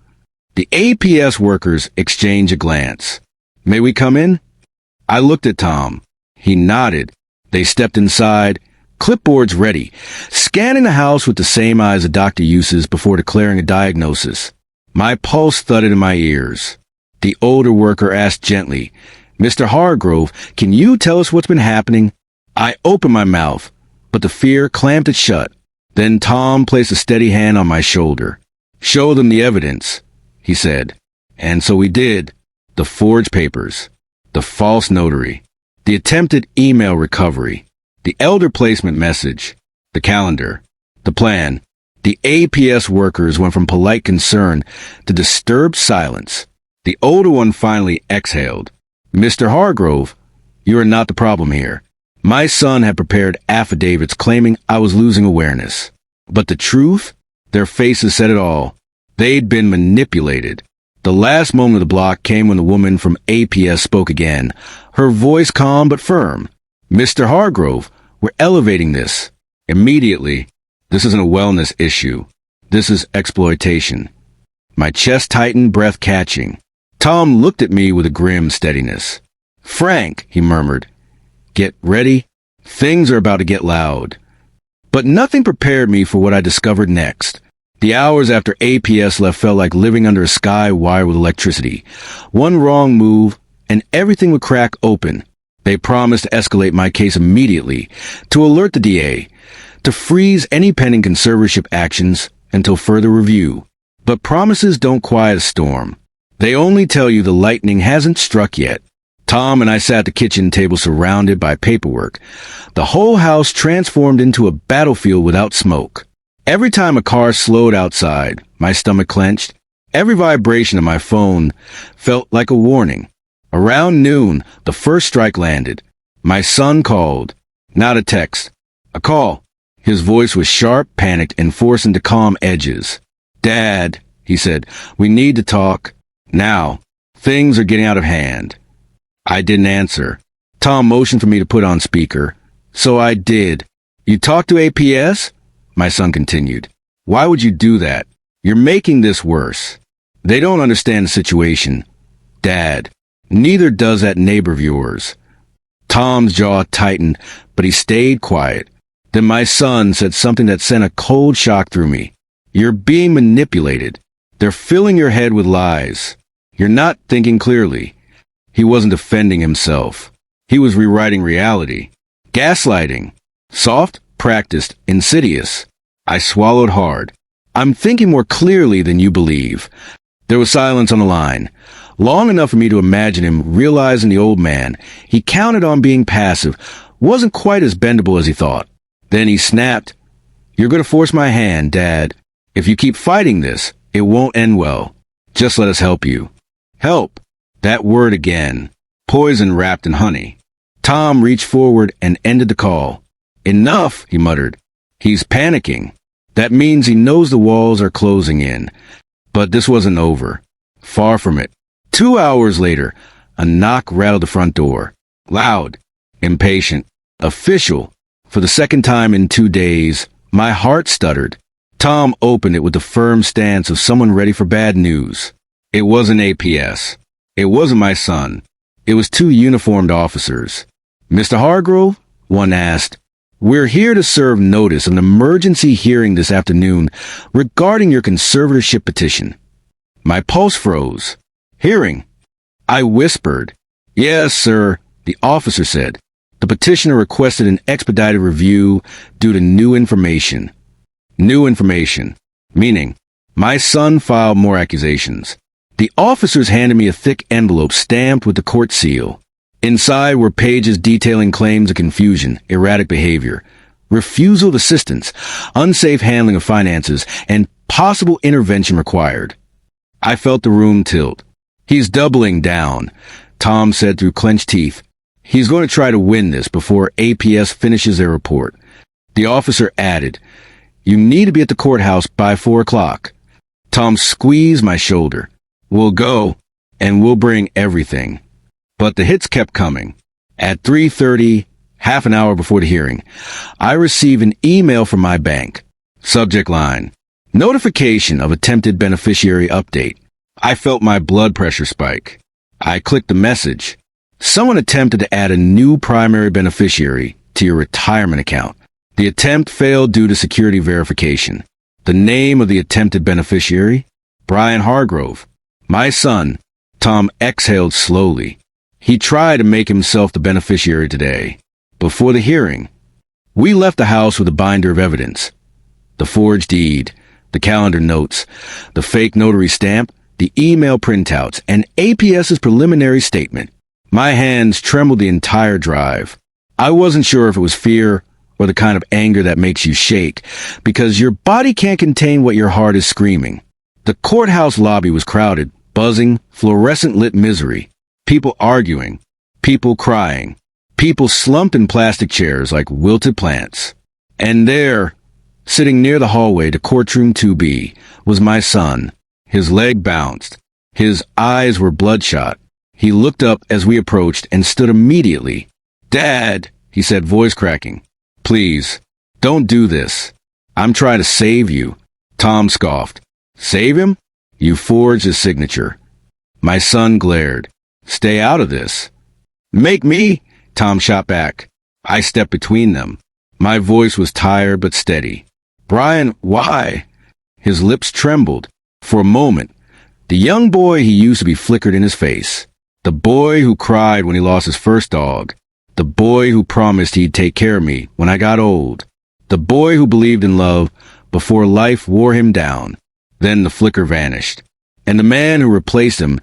The APS workers exchanged a glance. "May we come in?" I looked at Tom. He nodded. They stepped inside, clipboards ready, scanning the house with the same eyes a doctor uses before declaring a diagnosis. My pulse thudded in my ears. The older worker asked gently, "Mr. Hargrove, can you tell us what's been happening?" I opened my mouth, but the fear clamped it shut. Then Tom placed a steady hand on my shoulder. "Show them the evidence," he said. And so we did. The forged papers, the false notary, the attempted email recovery, the elder placement message, the calendar, the plan. The APS workers went from polite concern to disturbed silence. The older one finally exhaled. "Mr. Hargrove, you are not the problem here. My son had prepared affidavits claiming I was losing awareness. But the truth? Their faces said it all. They'd been manipulated." The last moment of the block came when the woman from APS spoke again, her voice calm but firm. "Mr. Hargrove, we're elevating this. Immediately. This isn't a wellness issue. This is exploitation." My chest tightened, breath catching. Tom looked at me with a grim steadiness. "Frank," he murmured, "get ready. Things are about to get loud." But nothing prepared me for what I discovered next. The hours after APS left felt like living under a sky wired with electricity. One wrong move, and everything would crack open. They promised to escalate my case immediately, to alert the DA, to freeze any pending conservatorship actions until further review. But promises don't quiet a storm. They only tell you the lightning hasn't struck yet. Tom and I sat at the kitchen table surrounded by paperwork. The whole house transformed into a battlefield without smoke. Every time a car slowed outside, my stomach clenched. Every vibration of my phone felt like a warning. Around noon, the first strike landed. My son called. Not a text. A call. His voice was sharp, panicked, and forcing to calm edges. "Dad," he said, "we need to talk. Now. Things are getting out of hand." I didn't answer. Tom motioned for me to put on speaker. So I did. "You talked to APS?" My son continued. "Why would you do that? You're making this worse. They don't understand the situation. Dad, neither does that neighbor of yours." Tom's jaw tightened, but he stayed quiet. Then my son said something that sent a cold shock through me. "You're being manipulated. They're filling your head with lies. You're not thinking clearly." He wasn't defending himself. He was rewriting reality. Gaslighting. Soft, practiced, insidious. I swallowed hard. "I'm thinking more clearly than you believe." There was silence on the line. Long enough for me to imagine him realizing the old man he counted on being passive wasn't quite as bendable as he thought. Then he snapped, "You're going to force my hand, Dad. If you keep fighting this, it won't end well. Just let us help you." Help. That word again. Poison wrapped in honey. Tom reached forward and ended the call. "Enough," he muttered. "He's panicking. That means he knows the walls are closing in." But this wasn't over. Far from it. 2 hours later, a knock rattled the front door. Loud. Impatient. Official. For the second time in 2 days, my heart stuttered. Tom opened it with the firm stance of someone ready for bad news. It wasn't APS. It wasn't my son. It was 2 uniformed officers. "Mr. Hargrove?" one asked. "We're here to serve notice of an emergency hearing this afternoon regarding your conservatorship petition." My pulse froze. "Hearing?" I whispered. Yes, sir, the officer said. The petitioner requested an expedited review due to new information. New information, meaning my son filed more accusations. The officers handed me a thick envelope stamped with the court seal. Inside were pages detailing claims of confusion, erratic behavior, refusal of assistance, unsafe handling of finances, and possible intervention required. I felt the room tilt. He's doubling down, Tom said through clenched teeth. He's going to try to win this before APS finishes their report. The officer added, You need to be at the courthouse by 4 o'clock. Tom squeezed my shoulder. We'll go, and we'll bring everything. But the hits kept coming. At 3:30, half an hour before the hearing, I received an email from my bank. Subject line, Notification of attempted beneficiary update. I felt my blood pressure spike. I clicked the message. Someone attempted to add a new primary beneficiary to your retirement account. The attempt failed due to security verification. The name of the attempted beneficiary? Brian Hargrove. My son. Tom exhaled slowly. He tried to make himself the beneficiary today. Before the hearing, we left the house with a binder of evidence. The forged deed, the calendar notes, the fake notary stamp, the email printouts, and APS's preliminary statement. My hands trembled the entire drive. I wasn't sure if it was fear or the kind of anger that makes you shake, because your body can't contain what your heart is screaming. The courthouse lobby was crowded, buzzing, fluorescent-lit misery. People arguing, people crying, people slumped in plastic chairs like wilted plants. And there, sitting near the hallway to courtroom 2B, was my son. His leg bounced. His eyes were bloodshot. He looked up as we approached and stood immediately. Dad, he said, voice cracking. Please, don't do this. I'm trying to save you. Tom scoffed. Save him? You forged his signature. My son glared. Stay out of this. Make me? Tom shot back. I stepped between them. My voice was tired but steady. Brian, why? His lips trembled. For a moment, the young boy he used to be flickered in his face. The boy who cried when he lost his first dog. The boy who promised he'd take care of me when I got old. The boy who believed in love before life wore him down. Then the flicker vanished. And the man who replaced him,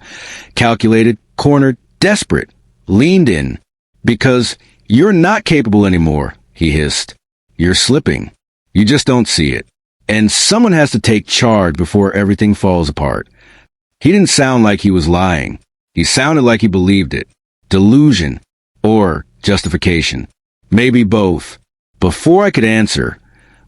calculated, cornered, desperate, leaned in. Because you're not capable anymore, he hissed. You're slipping. You just don't see it. And someone has to take charge before everything falls apart. He didn't sound like he was lying. He sounded like he believed it. Delusion. Or justification. Maybe both. Before I could answer,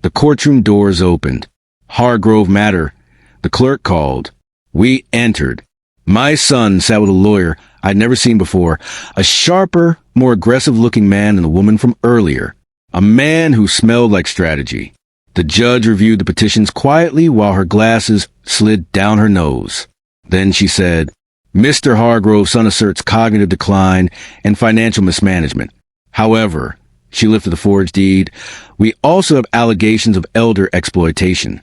the courtroom doors opened. Hargrove Matter. The clerk called. We entered. My son sat with a lawyer I'd never seen before, a sharper, more aggressive-looking man than the woman from earlier. A man who smelled like strategy. The judge reviewed the petitions quietly while her glasses slid down her nose. Then she said, Mr. Hargrove's son asserts cognitive decline and financial mismanagement. However, she lifted the forged deed, we also have allegations of elder exploitation.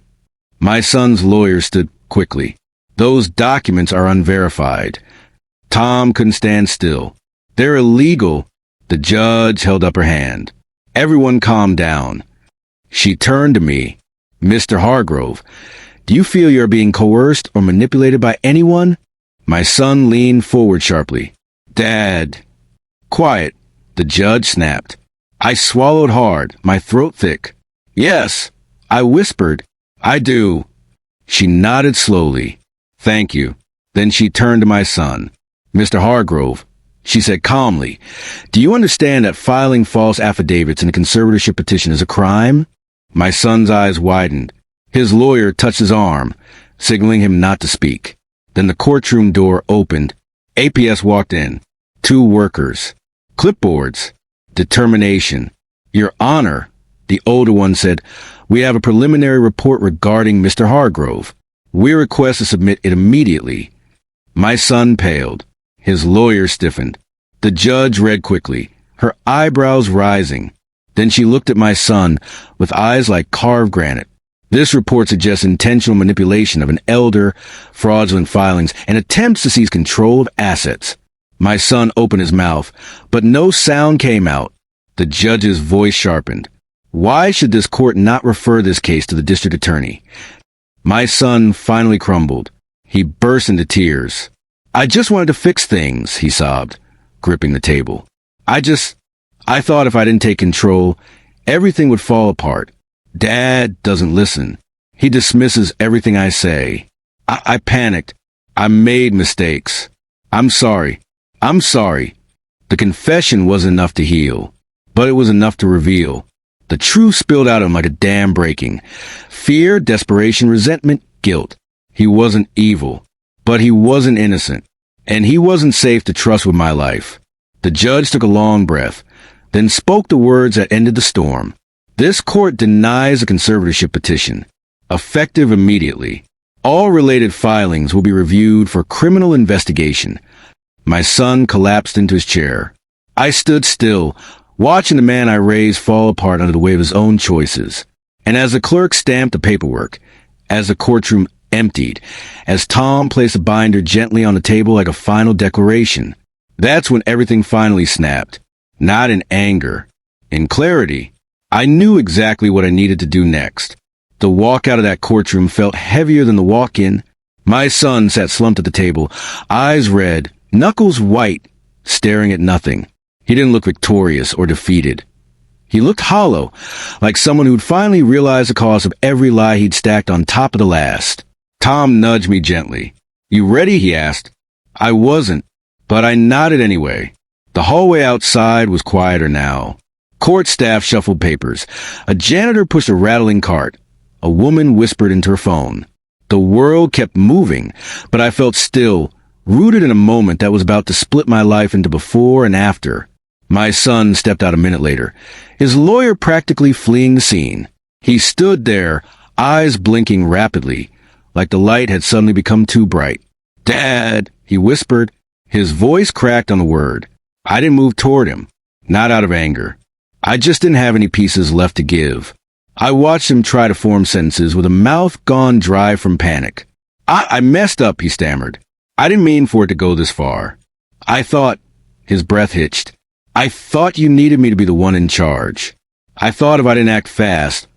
My son's lawyer stood quickly. Those documents are unverified. Tom couldn't stand still. They're illegal. The judge held up her hand. Everyone calmed down. She turned to me. Mr. Hargrove, do you feel you're being coerced or manipulated by anyone? My son leaned forward sharply. Dad. Quiet, the judge snapped. I swallowed hard, my throat thick. Yes, I whispered. I do. She nodded slowly. Thank you. Then she turned to my son. Mr. Hargrove, she said calmly, do you understand that filing false affidavits in a conservatorship petition is a crime? My son's eyes widened. His lawyer touched his arm, signaling him not to speak. Then the courtroom door opened. APS walked in. 2 workers. Clipboards. Determination. Your Honor, the older one said, we have a preliminary report regarding Mr. Hargrove. We request to submit it immediately. My son paled. His lawyer stiffened. The judge read quickly, her eyebrows rising. Then she looked at my son with eyes like carved granite. This report suggests intentional manipulation of an elder, fraudulent filings, and attempts to seize control of assets. My son opened his mouth, but no sound came out. The judge's voice sharpened. Why should this court not refer this case to the district attorney? My son finally crumbled. He burst into tears. I just wanted to fix things, he sobbed, gripping the table. I thought if I didn't take control, everything would fall apart. Dad doesn't listen. He dismisses everything I say. I panicked. I made mistakes. I'm sorry. I'm sorry. The confession wasn't enough to heal, but it was enough to reveal. The truth spilled out of him like a dam breaking. Fear, desperation, resentment, guilt. He wasn't evil, but he wasn't innocent, and he wasn't safe to trust with my life. The judge took a long breath, then spoke the words that ended the storm. This court denies a conservatorship petition, effective immediately. All related filings will be reviewed for criminal investigation. My son collapsed into his chair. I stood still, watching the man I raised fall apart under the weight of his own choices. And as the clerk stamped the paperwork, as the courtroom emptied, as Tom placed a binder gently on the table like a final declaration, that's when everything finally snapped. Not in anger, in clarity. I knew exactly what I needed to do next. The walk out of that courtroom felt heavier than the walk in. My son sat slumped at the table, eyes red, knuckles white, staring at nothing. He didn't look victorious or defeated. He looked hollow, like someone who'd finally realized the cost of every lie he'd stacked on top of the last. Tom nudged me gently. "You ready?" he asked. I wasn't, but I nodded anyway. The hallway outside was quieter now. Court staff shuffled papers. A janitor pushed a rattling cart. A woman whispered into her phone. The world kept moving, but I felt still, rooted in a moment that was about to split my life into before and after. My son stepped out a minute later, his lawyer practically fleeing the scene. He stood there, eyes blinking rapidly, like the light had suddenly become too bright. "Dad," he whispered. His voice cracked on the word. I didn't move toward him, not out of anger. I just didn't have any pieces left to give. I watched him try to form sentences with a mouth gone dry from panic. I messed up," he stammered. "I didn't mean for it to go this far. I thought," his breath hitched, "I thought you needed me to be the one in charge. I thought if I didn't act fast,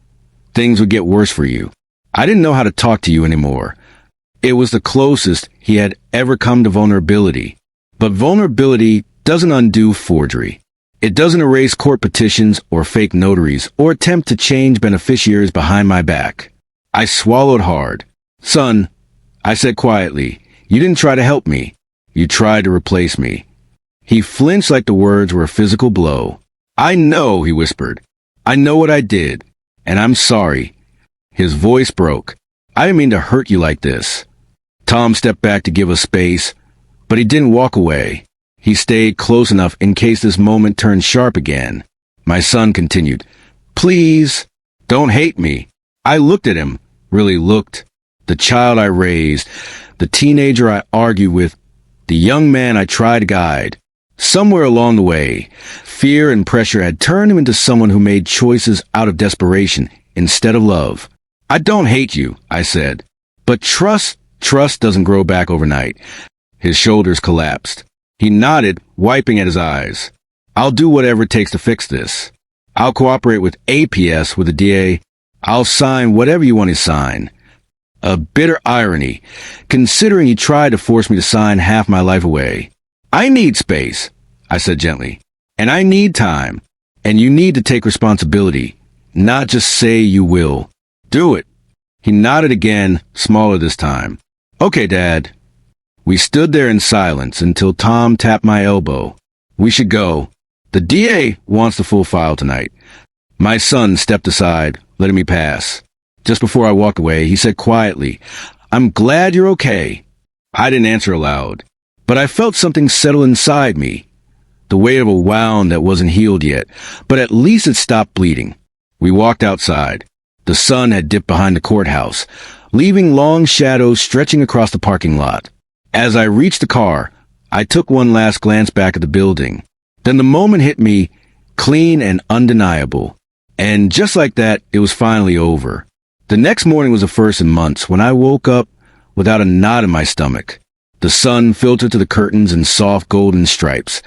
things would get worse for you. I didn't know how to talk to you anymore." It was the closest he had ever come to vulnerability. But vulnerability doesn't undo forgery. It doesn't erase court petitions or fake notaries or attempt to change beneficiaries behind my back. I swallowed hard. "Son," I said quietly, "you didn't try to help me. You tried to replace me." He flinched like the words were a physical blow. "I know," he whispered. "I know what I did, and I'm sorry." His voice broke. "I didn't mean to hurt you like this." Tom stepped back to give us space, but he didn't walk away. He stayed close enough in case this moment turned sharp again. My son continued, "Please, don't hate me." I looked at him, really looked. The child I raised, the teenager I argued with, the young man I tried to guide. Somewhere along the way, fear and pressure had turned him into someone who made choices out of desperation instead of love. "I don't hate you," I said. "But trust doesn't grow back overnight." His shoulders collapsed. He nodded, wiping at his eyes. "I'll do whatever it takes to fix this. I'll cooperate with APS, with the DA. I'll sign whatever you want to sign." A bitter irony, considering he tried to force me to sign half my life away. "I need space," I said gently. "And I need time. And you need to take responsibility, not just say you will. Do it." He nodded again, smaller this time. "Okay, Dad." We stood there in silence until Tom tapped my elbow. "We should go. The DA wants the full file tonight." My son stepped aside, letting me pass. Just before I walked away, he said quietly, "I'm glad you're okay." I didn't answer aloud, but I felt something settle inside me. The weight of a wound that wasn't healed yet, but at least it stopped bleeding. We walked outside. The sun had dipped behind the courthouse, leaving long shadows stretching across the parking lot. As I reached the car, I took one last glance back at the building. Then the moment hit me, clean and undeniable. And just like that, it was finally over. The next morning was the first in months when I woke up without a knot in my stomach. The sun filtered to the curtains in soft golden stripes.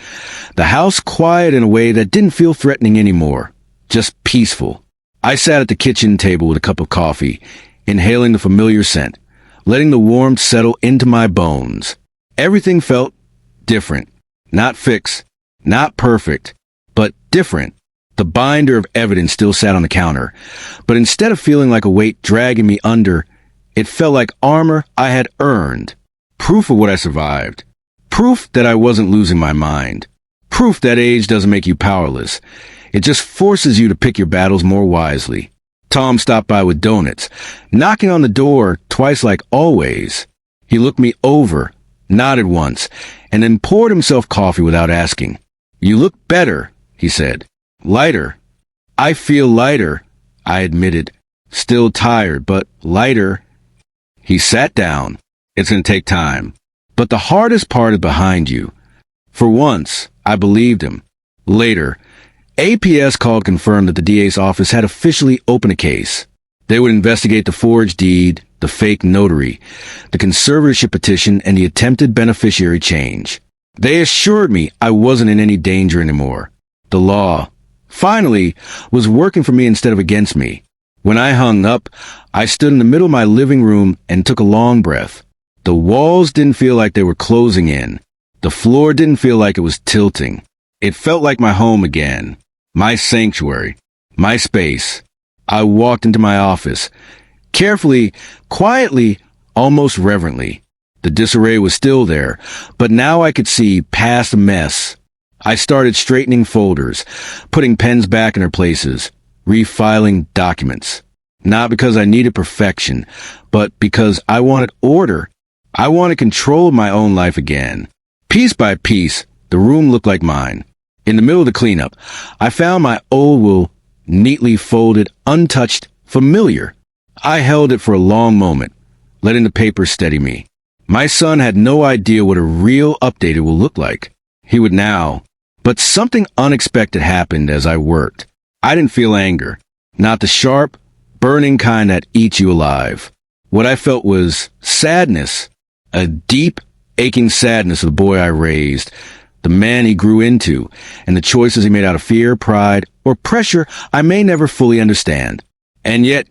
The house quiet in a way that didn't feel threatening anymore, just peaceful. I sat at the kitchen table with a cup of coffee, inhaling the familiar scent, letting the warmth settle into my bones. Everything felt different. Not fixed, not perfect, but different. The binder of evidence still sat on the counter, but instead of feeling like a weight dragging me under, it felt like armor I had earned. Proof of what I survived. Proof that I wasn't losing my mind. Proof that age doesn't make you powerless. It just forces you to pick your battles more wisely. Tom stopped by with donuts, knocking on the door twice like always. He looked me over, nodded once, and then poured himself coffee without asking. "You look better," he said. "Lighter." "I feel lighter," I admitted. "Still tired, but lighter." He sat down. "It's going to take time. But the hardest part is behind you." For once, I believed him. Later, APS called to confirm that the DA's office had officially opened a case. They would investigate the forged deed, the fake notary, the conservatorship petition, and the attempted beneficiary change. They assured me I wasn't in any danger anymore. The law, finally, was working for me instead of against me. When I hung up, I stood in the middle of my living room and took a long breath. The walls didn't feel like they were closing in. The floor didn't feel like it was tilting. It felt like my home again. My sanctuary. My space. I walked into my office. Carefully, quietly, almost reverently. The disarray was still there, but now I could see past the mess. I started straightening folders, putting pens back in their places, refiling documents. Not because I needed perfection, but because I wanted order. I wanted control of my own life again. Piece by piece, the room looked like mine. In the middle of the cleanup, I found my old will, neatly folded, untouched, familiar. I held it for a long moment, letting the paper steady me. My son had no idea what a real updated will look like. He would now. But something unexpected happened as I worked. I didn't feel anger. Not the sharp, burning kind that eats you alive. What I felt was sadness. A deep, aching sadness of the boy I raised, the man he grew into, and the choices he made out of fear, pride, or pressure I may never fully understand. And yet,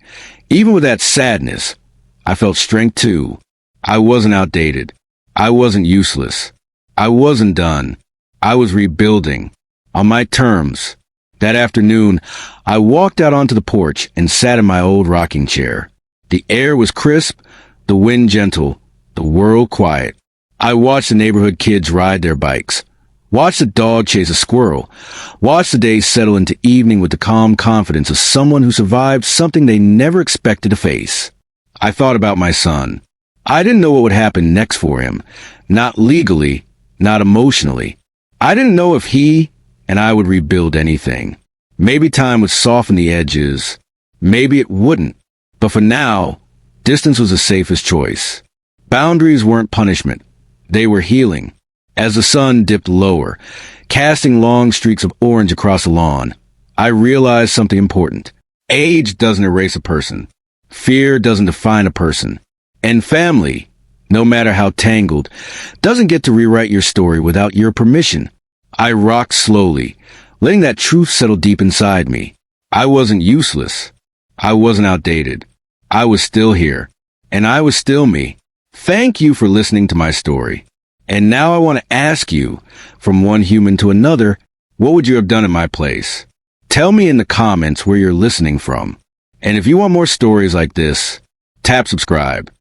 even with that sadness, I felt strength too. I wasn't outdated. I wasn't useless. I wasn't done. I was rebuilding. On my terms. That afternoon, I walked out onto the porch and sat in my old rocking chair. The air was crisp, the wind gentle, the world quiet. I watched the neighborhood kids ride their bikes. Watched the dog chase a squirrel. Watched the day settle into evening with the calm confidence of someone who survived something they never expected to face. I thought about my son. I didn't know what would happen next for him. Not legally, not emotionally. I didn't know if he and I would rebuild anything. Maybe time would soften the edges. Maybe it wouldn't. But for now, distance was the safest choice. Boundaries weren't punishment. They were healing. As the sun dipped lower, casting long streaks of orange across the lawn, I realized something important. Age doesn't erase a person. Fear doesn't define a person. And family, no matter how tangled, doesn't get to rewrite your story without your permission. I rocked slowly, letting that truth settle deep inside me. I wasn't useless. I wasn't outdated. I was still here. And I was still me. Thank you for listening to my story. And now I want to ask you, from one human to another, what would you have done in my place? Tell me in the comments where you're listening from. And if you want more stories like this, tap subscribe.